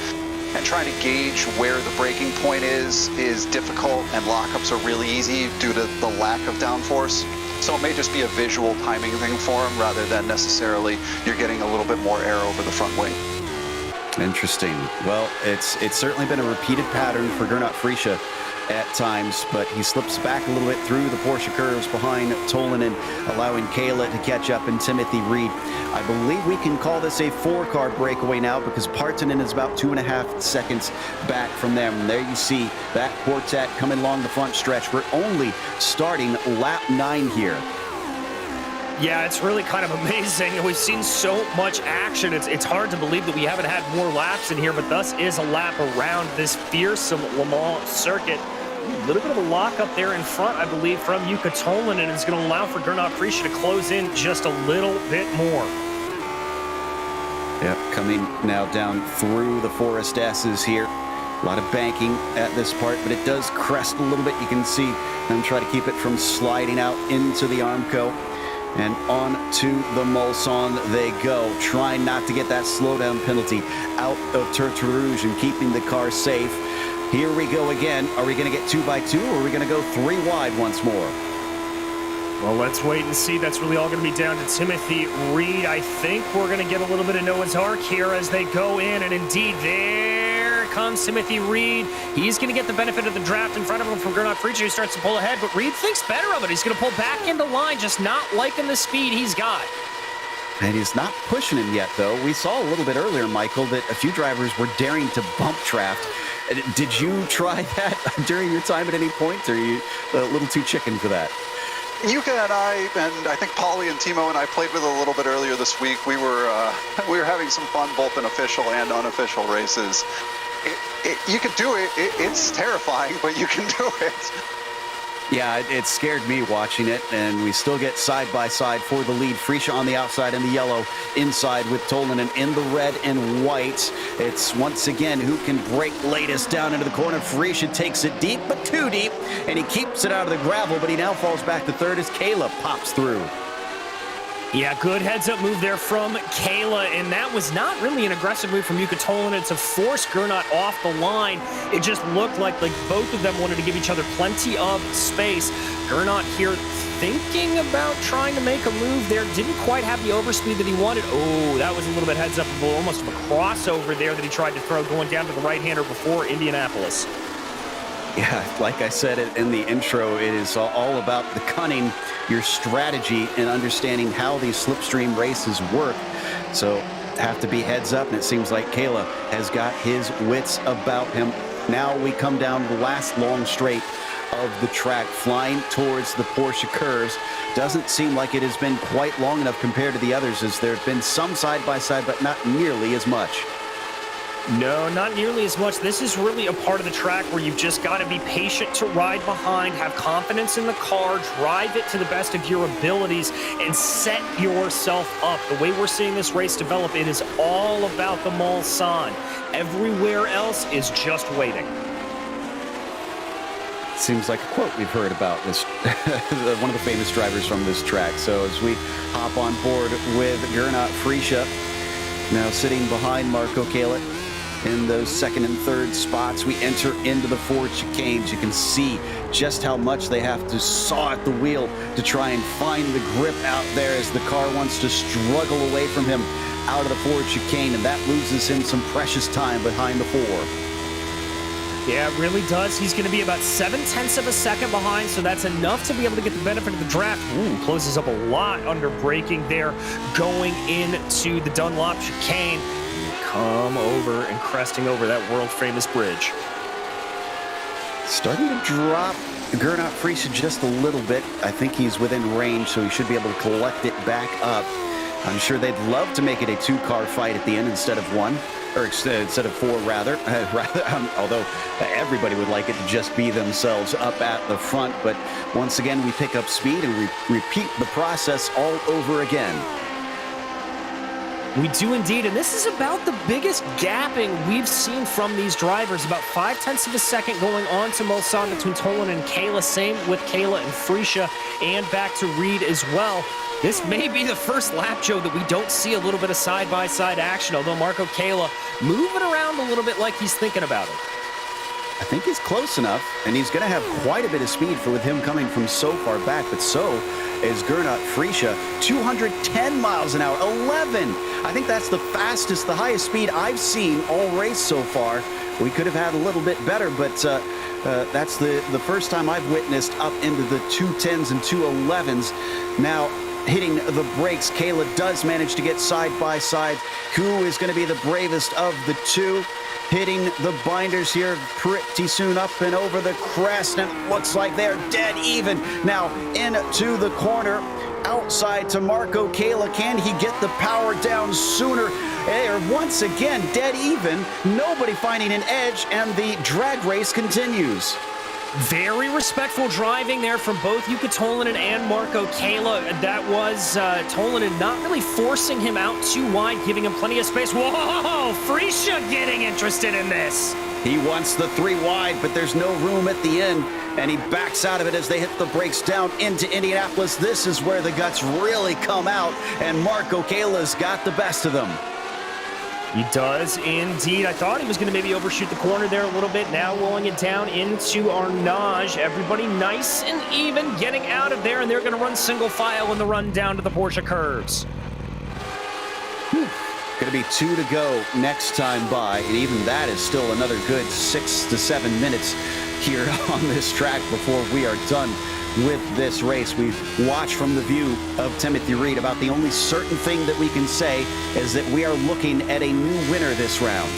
and trying to gauge where the braking point is difficult, and lockups are really easy due to the lack of downforce. So it may just be a visual timing thing for him rather than necessarily you're getting a little bit more air over the front wing. Interesting. Well, it's certainly been a repeated pattern for Gernot Frischa at times, but he slips back a little bit through the Porsche curves behind Tolinen, allowing Kayla to catch up and Timothy Reed. I believe we can call this a 4-car breakaway now because Partanen is about 2.5 seconds back from them. And there you see that quartet coming along the front stretch. We're only starting lap 9 here. Yeah, it's really kind of amazing. We've seen so much action. It's hard to believe that we haven't had more laps in here, but thus is a lap around this fearsome Le Mans circuit. A little bit of a lock up there in front, I believe, from Jukka Tolinen, and it's going to allow for Gernot Frischa to close in just a little bit more. Yep, coming now down through the Forest S's here. A lot of banking at this part, but it does crest a little bit. You can see them try to keep it from sliding out into the Armco. And on to the Mulsanne they go, trying not to get that slowdown penalty out of Tertre Rouge and keeping the car safe. Here we go again. Are we going to get 2x2 or are we going to go 3 wide once more? Well, let's wait and see. That's really all going to be down to Timothy Reed. I think we're going to get a little bit of Noah's Ark here as they go in, and indeed, there comes Timothy Reed. He's going to get the benefit of the draft in front of him from Gernot Friedrich, who starts to pull ahead, but Reed thinks better of it. He's going to pull back into line, just not liking the speed he's got. And he's not pushing him yet, though. We saw a little bit earlier, Michael, that a few drivers were daring to bump draft. Did you try that during your time at any point, or are you a little too chicken for that? Yuka and I think Paulie and Timo and I played with a little bit earlier this week. We were having some fun both in official and unofficial races. You can do it. It's terrifying, but you can do it. Yeah, it scared me watching it, and we still get side-by-side for the lead. Friesche on the outside in the yellow, inside with Tolinen in the red and white. It's once again who can break latest down into the corner. Friesche takes it deep, but too deep, and he keeps it out of the gravel, but he now falls back to third as Kayla pops through. Yeah, good heads-up move there from Kayla, and that was not really an aggressive move from Jukka Tolinen to force Gernot off the line. It just looked like both of them wanted to give each other plenty of space. Gernot here thinking about trying to make a move there. Didn't quite have the overspeed that he wanted. Oh, that was a little bit heads-up, almost of a crossover there that he tried to throw going down to the right-hander before Indianapolis. Yeah, like I said in the intro, it is all about the cunning, your strategy, and understanding how these slipstream races work. So have to be heads up, and it seems like Kayla has got his wits about him. Now we come down the last long straight of the track, flying towards the Porsche curves. Doesn't seem like it has been quite long enough compared to the others, as there have been some side-by-side, but not nearly as much. No, not nearly as much. This is really a part of the track where you've just got to be patient to ride behind, have confidence in the car, drive it to the best of your abilities, and set yourself up. The way we're seeing this race develop, it is all about the Mulsanne. Everywhere else is just waiting. Seems like a quote we've heard about this, one of the famous drivers from this track. So as we hop on board with Gernot Friesche, now sitting behind Marco Kayla in those second and third spots, we enter into the Ford chicanes. You can see just how much they have to saw at the wheel to try and find the grip out there as the car wants to struggle away from him out of the Ford chicane, and that loses him some precious time behind the four. Yeah, it really does. He's going to be about 0.7 of a second behind, so that's enough to be able to get the benefit of the draft. Ooh, closes up a lot under braking there, going into the Dunlop chicane. Come over and cresting over that world-famous bridge. Starting to drop Gernot Friesche just a little bit. I think he's within range, so he should be able to collect it back up. I'm sure they'd love to make it a two-car fight at the end instead of one, or instead of four, rather. Although everybody would like it to just be themselves up at the front. But once again, we pick up speed and repeat the process all over again. We do indeed, and this is about the biggest gapping we've seen from these drivers. About 0.5 of a second going on to Mulsanne between Tolinen and Kayla. Same with Kayla and Friesche, and back to Reed as well. This may be the first lap, Joe, that we don't see a little bit of side-by-side action, although Marco Kayla moving around a little bit like he's thinking about it. I think he's close enough, and he's going to have quite a bit of speed with him coming from so far back, but so is Gernot Friesche, 210 miles an hour, 11. I think that's the fastest, the highest speed I've seen all race so far. We could have had a little bit better, but that's the first time I've witnessed up into the 210s and 211s. Now, hitting the brakes, Kayla does manage to get side by side. Who is going to be the bravest of the two? Hitting the binders here pretty soon, up and over the crest, and it looks like they're dead even. Now into the corner, outside to Marco Kayla. Can he get the power down sooner? They are once again dead even. Nobody finding an edge, and the drag race continues. Very respectful driving there from both Jukka Tolinen and Marco Kayla. That was Tolinen not really forcing him out too wide, giving him plenty of space. Whoa, Friesche getting interested in this. He wants the 3 wide, but there's no room at the end, and he backs out of it as they hit the brakes down into Indianapolis. This is where the guts really come out, and Marco Kayla's got the best of them. He does indeed. I thought he was going to maybe overshoot the corner there a little bit. Now rolling it down into our nage. Everybody nice and even getting out of there, and they're going to run single file in the run down to the Porsche curves. Going to be 2 to go next time by, and even that is still another good 6 to 7 minutes here on this track before we are done with this race. We've watched from the view of Timothy Reed. About the only certain thing that we can say is that we are looking at a new winner this round.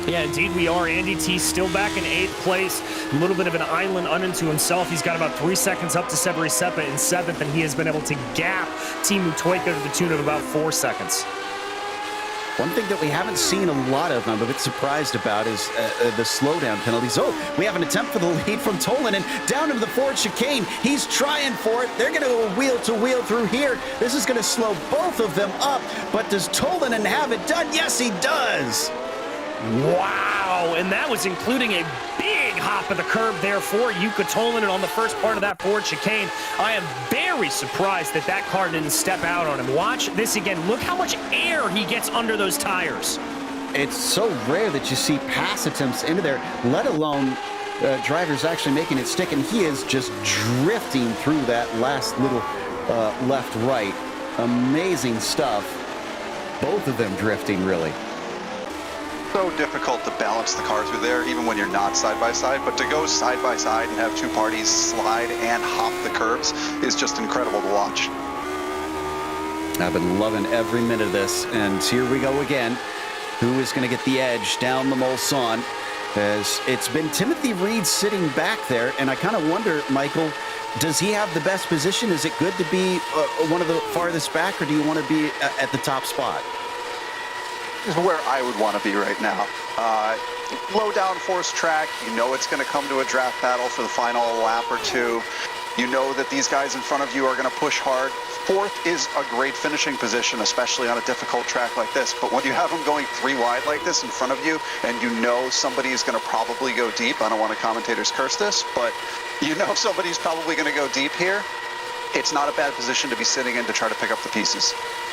Yeah, indeed we are. Andy T still back in 8th place. A little bit of an island unto himself. He's got about 3 seconds up to Severi Seppa in 7th, and he has been able to gap Team Mutoika to the tune of about 4 seconds. One thing that we haven't seen a lot of, I'm a bit surprised about, is the slowdown penalties. Oh, we have an attempt for the lead from Tolanen down into the forward chicane. He's trying for it. They're going to go wheel to wheel through here. This is going to slow both of them up. But does Tolanen have it done? Yes, he does. Wow, and that was including a big hop of the curb there for Jukka Tolanen on the first part of that forward chicane. I am very surprised that that car didn't step out on him. Watch this again. Look how much air he gets under those tires. It's so rare that you see pass attempts into there, let alone drivers actually making it stick, and he is just drifting through that last little left-right. Amazing stuff. Both of them drifting, really. So difficult to balance the car through there, even when you're not side by side. But to go side by side and have two parties slide and hop the curbs is just incredible to watch. I've been loving every minute of this, and here we go again. Who is going to get the edge down the Mulsanne? As it's been Timothy Reed sitting back there, and I kind of wonder, Michael, does he have the best position? Is it good to be one of the farthest back, or do you want to be at the top spot? Is where I would want to be right now. Low downforce track, you know it's going to come to a draft battle for the final lap or two. You know that these guys in front of you are going to push hard. 4th is a great finishing position, especially on a difficult track like this. But when you have them going 3 wide like this in front of you, and you know somebody is going to probably go deep, I don't want to commentators curse this, but you know somebody's probably going to go deep here, it's not a bad position to be sitting in to try to pick up the pieces.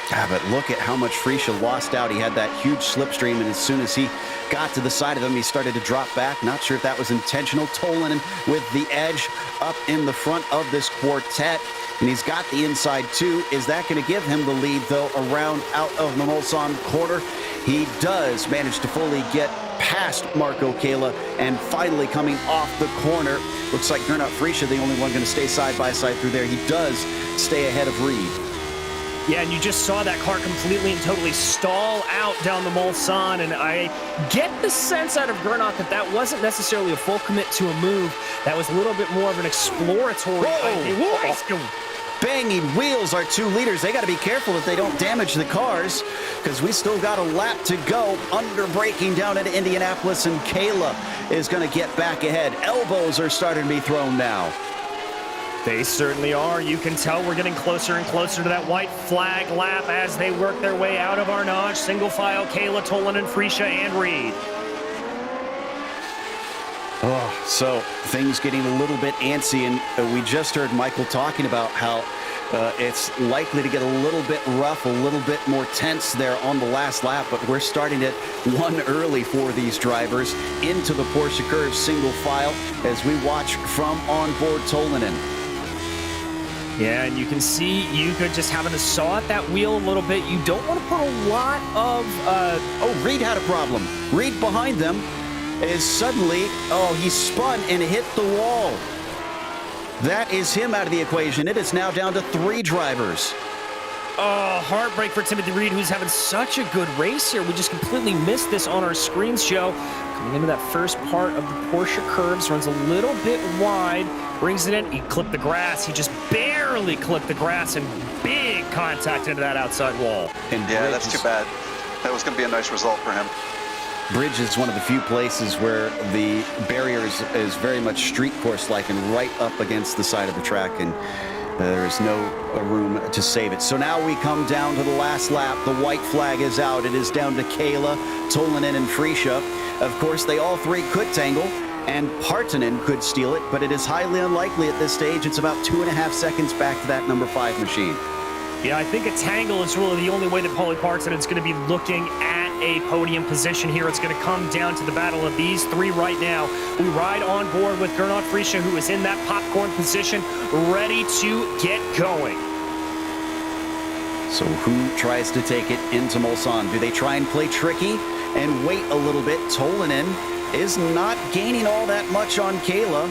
Yeah, but look at how much Freesia lost out. He had that huge slipstream, and as soon as he got to the side of him, he started to drop back. Not sure if that was intentional. Tolanen with the edge up in the front of this quartet, and he's got the inside too. Is that going to give him the lead, though, around out of the Mulsanne corner? He does manage to fully get past Marco Kayla, and finally coming off the corner. Looks like Gernot Freesia, the only one going to stay side by side through there. He does stay ahead of Reed. Yeah, and you just saw that car completely and totally stall out down the Mulsanne, and I get the sense out of Gernot that that wasn't necessarily a full commit to a move. That was a little bit more of an exploratory. Banging wheels, our 2 leaders. They got to be careful that they don't damage the cars, because we still got a lap to go. Under braking down at Indianapolis, and Kayla is going to get back ahead. Elbows are starting to be thrown now. They certainly are. You can tell we're getting closer and closer to that white flag lap as they work their way out of our notch. Single file, Kayla, Tolanen, Freesia, and Reed. Oh, so things getting a little bit antsy, and we just heard Michael talking about how it's likely to get a little bit rough, a little bit more tense there on the last lap, but we're starting it one early for these drivers into the Porsche curve single file as we watch from onboard Tolanen. Yeah, and you can see Jukka just having to saw at that wheel a little bit. You don't want to put a lot of... Oh, Reed had a problem. Reed behind them is suddenly... Oh, he spun and hit the wall. That is him out of the equation. It is now down to 3 drivers. Oh, heartbreak for Timothy Reed, who's having such a good race here. We just completely missed this on our screens show. Coming into that first part of the Porsche curves, runs a little bit wide, brings it in. He clipped the grass. He just barely clipped the grass, and big contact into that outside wall. And yeah, that's too bad. That was going to be a nice result for him. Bridge is one of the few places where the barrier is very much street course-like and right up against the side of the track, and there is no room to save it. So now we come down to the last lap. The white flag is out. It is down to Kayla, Tolanen, and Freesia. Of course, they all 3 could tangle, and Partanen could steal it, but it is highly unlikely at this stage. It's about 2.5 seconds back to that number 5 machine. Yeah, I think a tangle is really the only way that Paulie Partanen's going to be looking at a podium position here. It's going to come down to the battle of these three right now. We ride on board with Gernot Friesche, who is in that popcorn position, ready to get going. So who tries to take it into Mulsanne? Do they try and play tricky and wait a little bit? Tolinen is not gaining all that much on Kayla.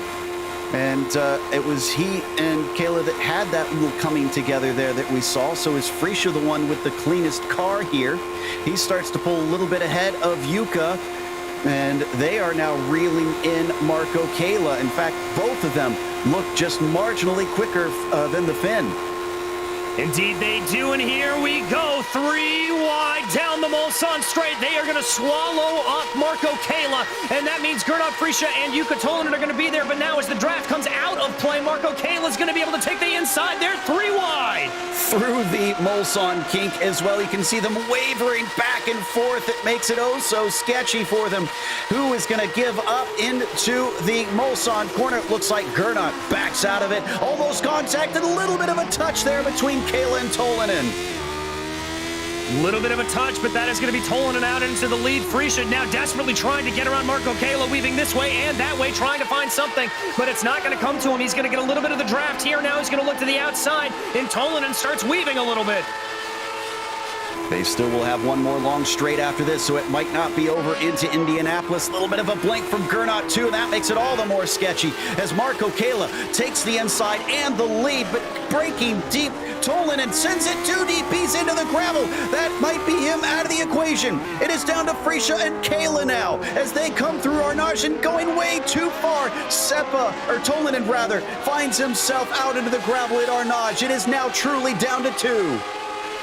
And it was he and Kayla that had that little coming together there that we saw. So is Friesche the one with the cleanest car here? He starts to pull a little bit ahead of Yuka. And they are now reeling in Marco Kayla. In fact, both of them look just marginally quicker than the Finn. Indeed they do, and here we go. 3 wide down the Mulsanne straight. They are going to swallow up Marco Kayla, and that means Gernot Friesche and Yuka Tolinen are going to be there. But now as the draft comes out of play, Marco Kayla is going to be able to take the inside there. 3 wide. Through the Mulsanne kink as well. You can see them wavering back and forth. It makes it oh so sketchy for them. Who is going to give up into the Mulsanne corner? It looks like Gernot backs out of it. Almost contacted. A little bit of a touch there between Kayla and Tolinen. Little bit of a touch, but that is going to be Tolinen out into the lead. Friesche now desperately trying to get around Marco Kayla, weaving this way and that way, trying to find something, but it's not going to come to him. He's going to get a little bit of the draft here. Now he's going to look to the outside, and Tolinen starts weaving a little bit. They still will have one more long straight after this, so it might not be over into Indianapolis. A little bit of a blink from Gernot, too, and that makes it all the more sketchy as Marco Kayla takes the inside and the lead, but breaking deep. Tolinen sends it too deep. He's into the gravel. That might be him out of the equation. It is down to Friesche and Kayla now as they come through Arnage and going way too far. Tolinen rather, finds himself out into the gravel at Arnage. It is now truly down to 2.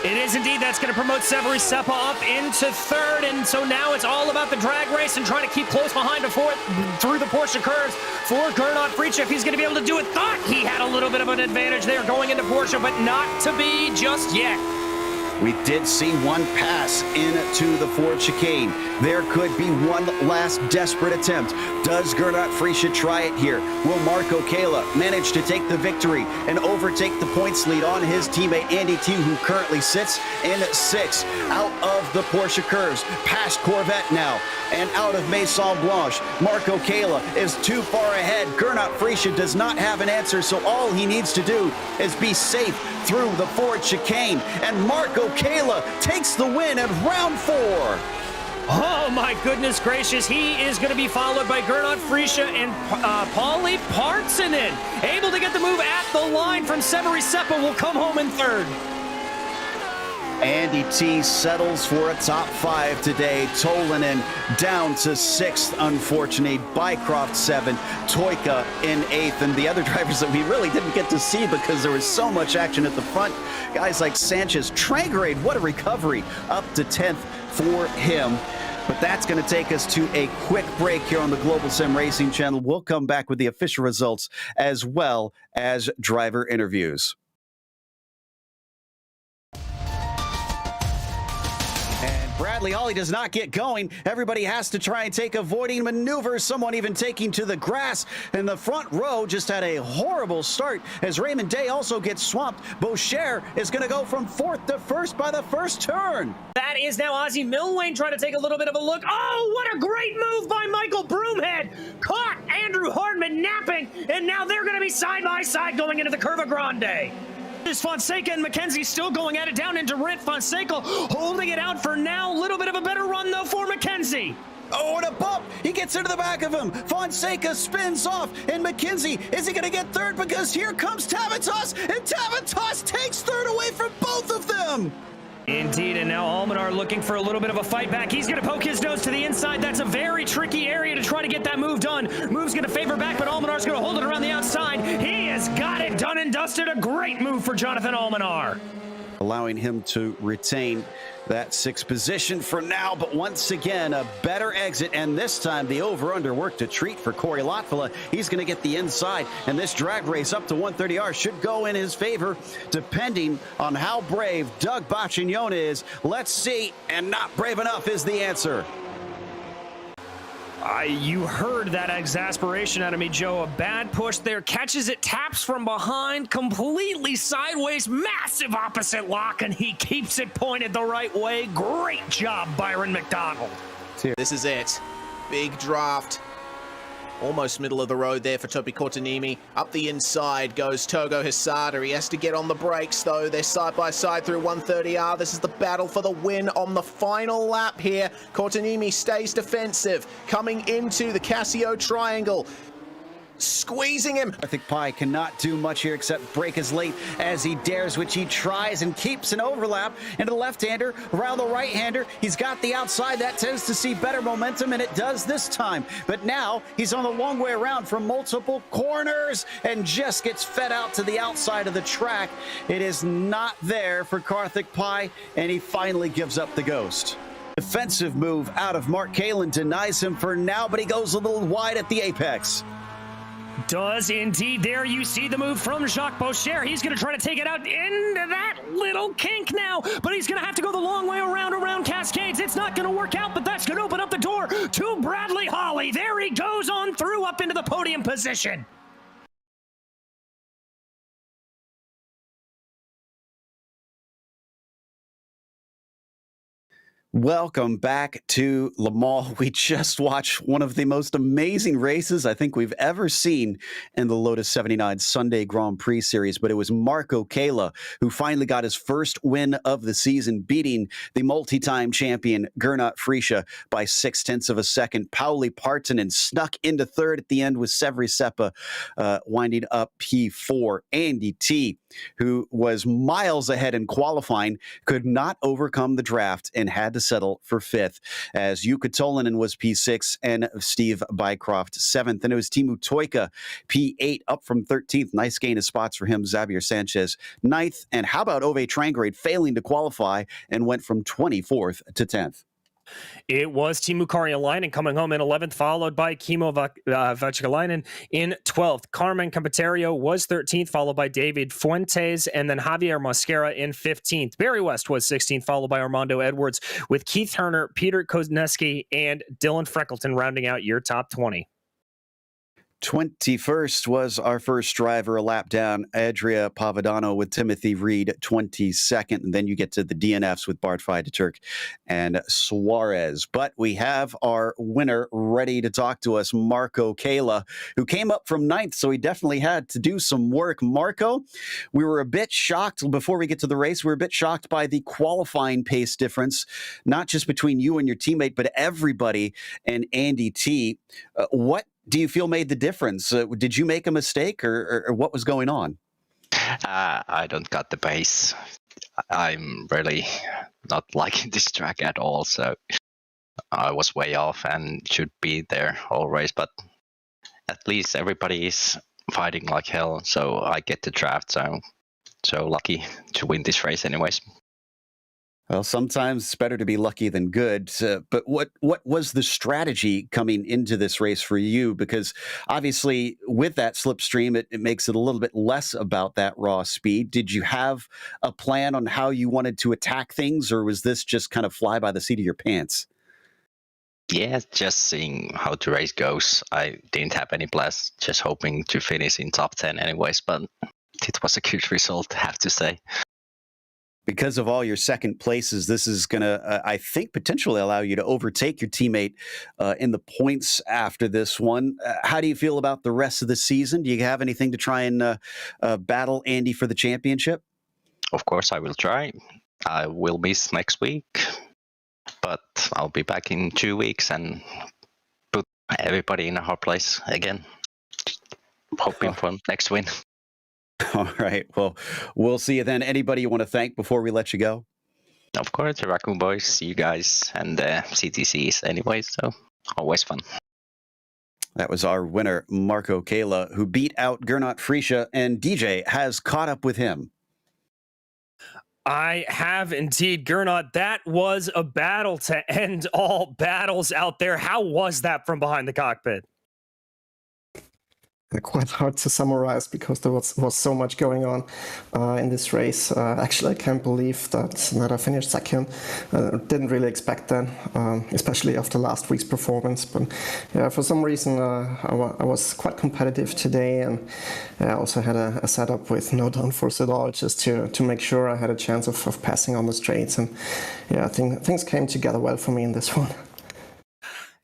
It is indeed. That's going to promote Severi Seppa up into 3rd, and so now it's all about the drag race and trying to keep close behind to 4th through the Porsche curves for Gernot Friesche. If he's going to be able to do it, thought he had a little bit of an advantage there going into Porsche, but not to be just yet. We did see one pass into the Ford chicane. There could be one last desperate attempt. Does Gernot Friesche try it here? Will Marco Kayla manage to take the victory and overtake the points lead on his teammate Andy T, who currently sits in 6th out of the Porsche curves, past Corvette now, and out of Maison Blanche. Marco Kayla is too far ahead. Gernot Friesche does not have an answer, so all he needs to do is be safe through the Ford chicane, and Marco Kayla takes the win at round 4. Oh my goodness gracious, he is going to be followed by Gernot Friesche and Pauli Partsinen. Able to get the move at the line from Severi Seppa, will come home in 3rd. Andy T settles for a top 5 today. Tolinen down to 6th, unfortunately. Bycroft 7th, Toika in 8th, and the other drivers that we really didn't get to see because there was so much action at the front. Guys like Sanchez, Trangrade, what a recovery, up to 10th for him. But that's going to take us to a quick break here on the Global Sim Racing Channel. We'll come back with the official results as well as driver interviews. Bradley Ollie does not get going. Everybody has to try and take avoiding maneuvers. Someone even taking to the grass. And the front row just had a horrible start as Raymond Day also gets swamped. Boucher is going to go from 4th to 1st by the first turn. That is now Ozzie Milwain trying to take a little bit of a look. Oh, what a great move by Michael Broomhead. Caught Andrew Hardman napping, and now they're going to be side by side going into the Curva Grande. Is Fonseca and McKenzie still going at it down into Rit. Fonseca holding it out for now. A little bit of a better run, though, for McKenzie. Oh, and a bump. He gets into the back of him. Fonseca spins off. And McKenzie, is he going to get 3rd? Because here comes Tavitas, and Tavitas takes 3rd away from both of them. Indeed, and now Almanar looking for a little bit of a fight back. He's going to poke his nose to the inside. That's a very tricky area to try to get that move done. Move's going to favor back, but Almanar's going to hold it around the outside. He has got it done and dusted. A great move for Jonathan Almanar. Allowing him to retain that 6th position for now, but once again, a better exit, and this time the over-under worked a treat for Corey Lotfila. He's going to get the inside, and this drag race up to 130R should go in his favor, depending on how brave Doug Bacchignone is. Let's see, and not brave enough is the answer. You heard that exasperation out of me, Joe. A bad push there, catches it, taps from behind, completely sideways, massive opposite lock, and he keeps it pointed the right way. Great job, Byron McDonald. This is it. Big draft. Almost middle of the road there for Topi Kortanimi. Up the inside goes Togo Hisada. He has to get on the brakes, though. They're side by side through 130R. This is the battle for the win on the final lap here. Kortanimi stays defensive, coming into the Casio triangle. Squeezing him. Karthik Pai cannot do much here except break his late as he dares, which he tries and keeps an overlap into the left-hander around the right-hander. He's got the outside. That tends to see better momentum, and it does this time. But now he's on the long way around from multiple corners and just gets fed out to the outside of the track. It is not there for Karthik Pai, and he finally gives up the ghost. Defensive move out of Mark Kalin denies him for now, but he goes a little wide at the apex. Does indeed. There you see the move from Jacques Boucher. He's going to try to take it out into that little kink now, but he's going to have to go the long way around Cascades. It's not going to work out, but that's going to open up the door to Bradley Holly. There he goes on through up into the podium position. Welcome back to Le Mans. We just watched one of the most amazing races I think we've ever seen in the Lotus 79 Sunday Grand Prix series, but it was Marco Kayla who finally got his first win of the season, beating the multi-time champion Gernot Frische by 0.6 of a second. Pauli Partanen snuck into third at the end with Severi Seppa winding up P4. Andy T, who was miles ahead in qualifying, could not overcome the draft and had to settle for fifth, as Jukka Tolinen was P6 and Steve Bycroft 7th. And it was Timu Toika P8 up from 13th. Nice gain of spots for him. Xavier Sanchez 9th. And how about Ove Trangrade failing to qualify and went from 24th to 10th? It was Timu Karjalainen coming home in 11th, followed by Kimmo Vachkalainen in 12th. Carmen Campeterio was 13th, followed by David Fuentes, and then Javier Mosquera in 15th. Barry West was 16th, followed by Armando Edwards, with Keith Turner, Peter Kozneski, and Dylan Freckleton rounding out your top 20. 21st was our first driver, a lap down, Adria Pavadano with Timothy Reed, 22nd. And then you get to the DNFs with Bart Vijdeturk and Suarez. But we have our winner ready to talk to us, Marco Kayla, who came up from 9th, so he definitely had to do some work. Marco, we were a bit shocked before we get to the race. We were a bit shocked by the qualifying pace difference, not just between you and your teammate, but everybody and Andy T. What do you feel made the difference? Did you make a mistake, or what was going on? I don't got the pace. I'm really not liking this track at all, so I was way off and should be there all race, but at least everybody is fighting like hell, so I get the draft, so lucky to win this race anyways. Well, sometimes it's better to be lucky than good. But what was the strategy coming into this race for you? Because obviously with that slipstream, it makes it a little bit less about that raw speed. Did you have a plan on how you wanted to attack things, or was this just kind of fly by the seat of your pants? Yeah, just seeing how the race goes. I didn't have any plans, just hoping to finish in top 10 anyways, but it was a good result, I have to say. Because of all your second places, this is going to, I think, potentially allow you to overtake your teammate in the points after this one. How do you feel about the rest of the season? Do you have anything to try and battle Andy for the championship? Of course, I will try. I will miss next week, but I'll be back in 2 weeks and put everybody in a hard place again. Hoping for next win. All right. Well, we'll see you then. Anybody you want to thank before we let you go? Of course, the Raccoon Boys, you guys, and CTCs anyway, so always fun. That was our winner, Marco Kayla, who beat out Gernot Frische, and DJ has caught up with him. I have indeed, Gernot. That was a battle to end all battles out there. How was that from behind the cockpit? quite hard to summarize because there was so much going on in this race. Actually, I can't believe that I finished second. Didn't really expect that, especially after last week's performance. But yeah, for some reason, I was quite competitive today, and I also had a setup with no downforce at all, just to make sure I had a chance of passing on the straights. And yeah, I think things came together well for me in this one.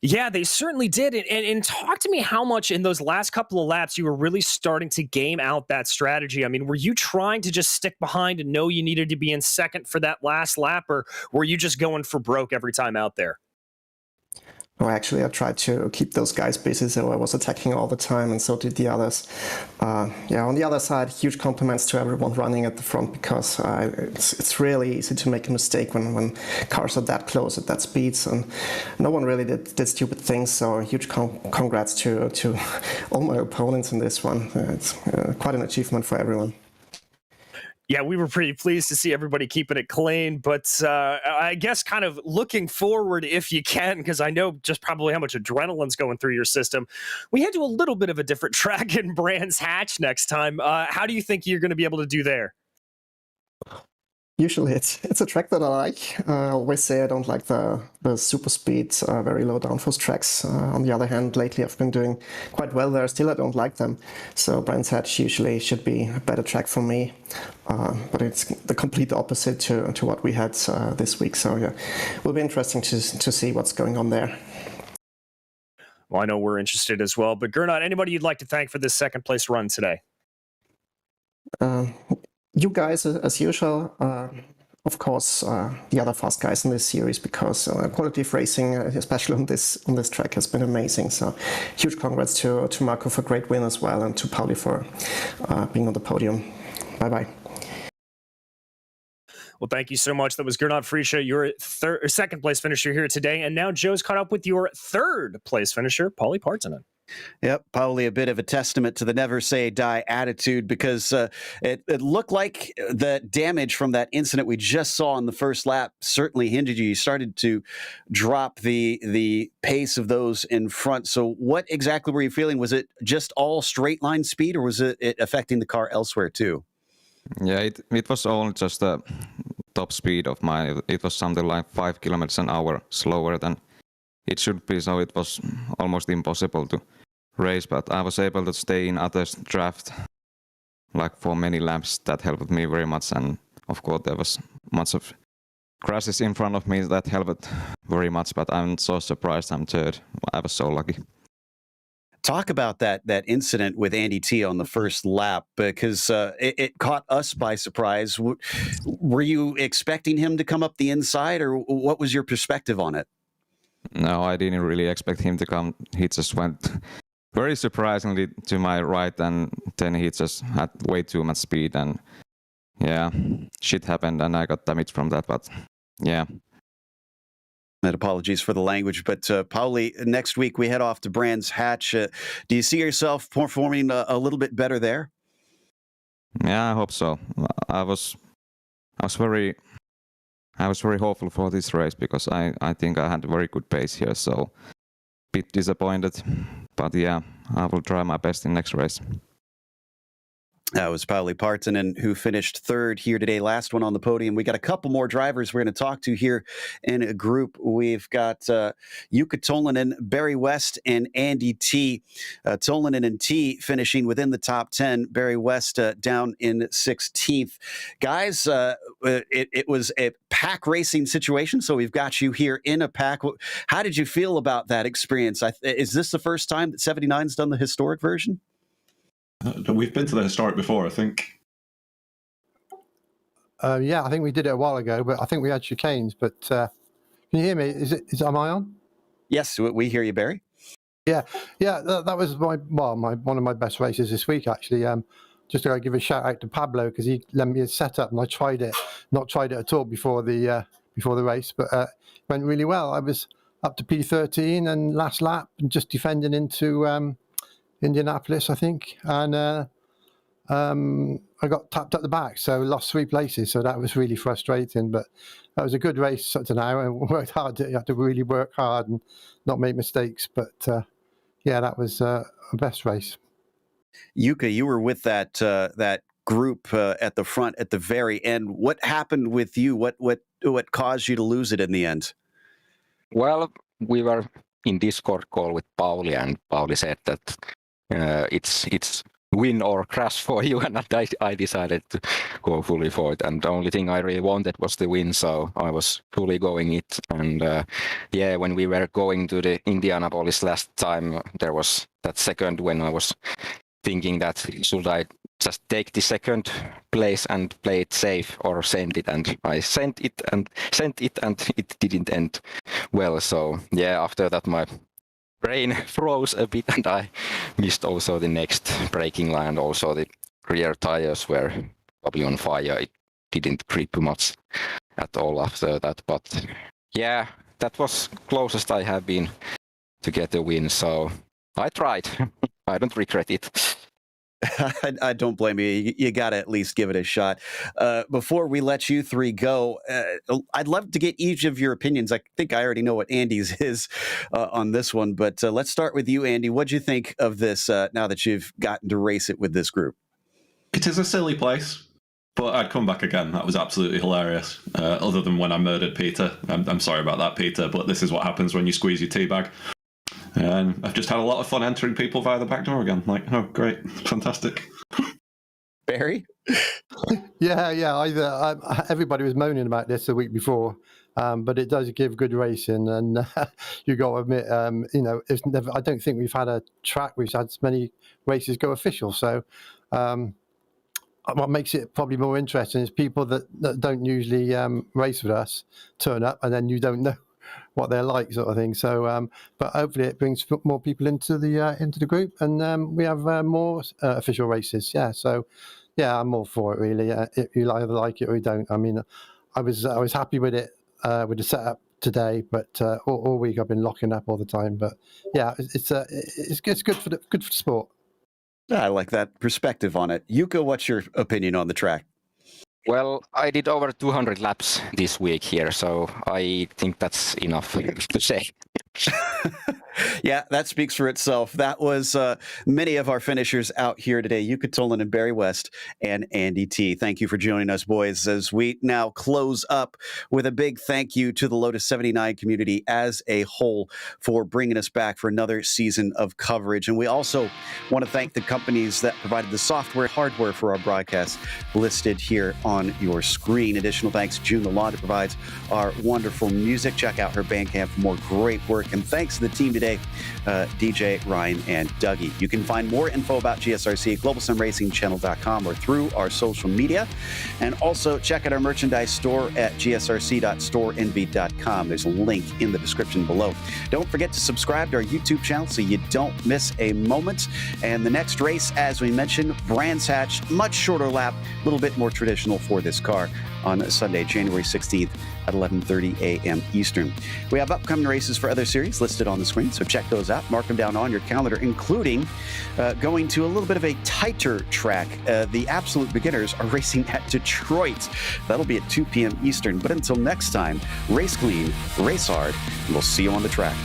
Yeah, they certainly did. And talk to me how much in those last couple of laps you were really starting to game out that strategy. I mean, were you trying to just stick behind and know you needed to be in second for that last lap, or were you just going for broke every time out there? No, actually, I tried to keep those guys busy, so I was attacking all the time, and so did the others. Yeah, on the other side, huge compliments to everyone running at the front, because it's really easy to make a mistake when cars are that close at that speed, and no one really did stupid things, so huge congrats to all my opponents in this one. It's quite an achievement for everyone. Yeah, we were pretty pleased to see everybody keeping it clean, but I guess kind of looking forward, if you can, because I know just probably how much adrenaline's going through your system. We head to a little bit of a different track in Brands Hatch next time. How do you think you're going to be able to do there? Usually it's a track that I like. I always say I don't like the super speed, very low downforce tracks. On the other hand, lately I've been doing quite well there. Still I don't like them. So Brands Hatch usually should be a better track for me. But it's the complete opposite to what we had this week. So yeah, it will be interesting to see what's going on there. Well, I know we're interested as well. But Gernot, anybody you'd like to thank for this second place run today? You guys, as usual, of course, the other fast guys in this series, because quality of racing, especially on this track, has been amazing. So huge congrats to Marco for a great win as well, and to Pauli for being on the podium. Bye-bye. Well, thank you so much. That was Gernot Friesche, your second place finisher here today. And now Joe's caught up with your third place finisher, Pauli Partanen. Yep, probably a bit of a testament to the never say die attitude, because it looked like the damage from that incident we just saw on the first lap certainly hindered you. You started to drop the pace of those in front. So what exactly were you feeling? Was it just all straight line speed, or was it affecting the car elsewhere too? Yeah, it was only just the top speed of mine. It was something like 5 kilometers an hour slower than it should be, so it was almost impossible to race, but I was able to stay in others' draft like for many laps. That helped me very much, and of course there was much of crashes in front of me that helped very much, but I'm so surprised I'm third. I was so lucky. Talk about that incident with Andy T on the first lap, because it caught us by surprise. Were you expecting him to come up the inside, or what was your perspective on it? No, I didn't really expect him to come. He just went very surprisingly to my right, and then he just had way too much speed, and yeah, shit happened, and I got damaged from that, but yeah. And apologies for the language, but Pauli, next week we head off to Brands Hatch. Do you see yourself performing a little bit better there? Yeah, I hope so. I was very hopeful for this race, because I think I had a very good pace here, so bit disappointed, but yeah, I will try my best in next race. That was Pauli Partanen, who finished third here today, last one on the podium. We got a couple more drivers we're going to talk to here in a group. We've got Jukka Tolinen, Barry West, and Andy T. Tolinen and T finishing within the top 10. Barry West down in 16th. Guys, it was a pack racing situation, so we've got you here in a pack. How did you feel about that experience? Is this the first time that 79's done the historic version? We've been to the historic before, I think. Yeah, I think we did it a while ago, but I think we had chicanes. But can you hear me? Am I on? Yes, we hear you, Barry. Yeah. That was one of my best races this week, actually. Just to give a shout out to Pablo, because he lent me a setup, and I tried it. Not tried it at all before the race, but went really well. I was up to P13 and last lap, and just defending into Indianapolis, I think, and I got tapped at the back, so lost 3 places. So that was really frustrating, but that was a good race up to now. I worked hard. You had to really work hard and not make mistakes. But yeah, that was a best race. Yuka, you were with that group at the front at the very end. What happened with you? What caused you to lose it in the end? Well, we were in Discord call with Pauli, and Pauli said that it's win or crash for you, and I decided to go fully for it. And the only thing I really wanted was the win, so I was fully going it. And yeah, when we were going to the Indianapolis last time, there was that second when I was thinking that should I just take the second place and play it safe or send it, and I sent it and it didn't end well. So yeah, after that my brain froze a bit and I missed also the next braking line. Also the rear tires were probably on fire. It didn't grip much at all after that. But yeah, that was closest I have been to get a win. So I tried. I don't regret it. I don't blame you. You got to at least give it a shot. Before we let you three go, I'd love to get each of your opinions. I think I already know what Andy's is on this one, but let's start with you, Andy. What'd you think of this now that you've gotten to race it with this group? It is a silly place, but I'd come back again. That was absolutely hilarious. Other than when I murdered Peter. I'm sorry about that, Peter, but this is what happens when you squeeze your tea bag. And I've just had a lot of fun entering people via the back door again. Like, oh, great, fantastic. Barry? Everybody was moaning about this the week before, but it does give good racing, and you got to admit, it's never. I don't think we've had a track which had as many races go official. So, what makes it probably more interesting is people that don't usually race with us turn up, and then you don't know what they're like, sort of thing. So, but hopefully it brings more people into the group, and we have more official races. Yeah, so yeah, I'm all for it really. If you either like it or you don't. I mean, I was happy with it with the setup today, but all week I've been locking up all the time. But yeah, it's good for the sport. I like that perspective on it. Yuka, what's your opinion on the track? Well, I did over 200 laps this week here, so I think that's enough to say. Yeah, that speaks for itself. That was many of our finishers out here today. Yuka Tolan and Barry West and Andy T. Thank you for joining us, boys, as we now close up with a big thank you to the Lotus 79 community as a whole for bringing us back for another season of coverage. And we also want to thank the companies that provided the software and hardware for our broadcast listed here on your screen. Additional thanks to June Lalonde, who provides our wonderful music. Check out her Bandcamp for more great work. And thanks to the team today, DJ, Ryan, and Dougie. You can find more info about GSRC at globalsimracingchannel.com or through our social media. And also check out our merchandise store at gsrc.storenv.com. There's a link in the description below. Don't forget to subscribe to our YouTube channel so you don't miss a moment. And the next race, as we mentioned, Brands Hatch, much shorter lap, a little bit more traditional for this car on Sunday, January 16th at 11:30 a.m. Eastern. We have upcoming races for other series listed on the screen, so check those out. Mark them down on your calendar, including going to a little bit of a tighter track. The absolute beginners are racing at Detroit. That'll be at 2 p.m. Eastern. But until next time, race clean, race hard, and we'll see you on the track.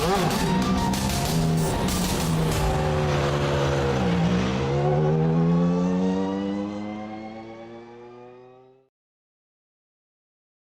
Whoa.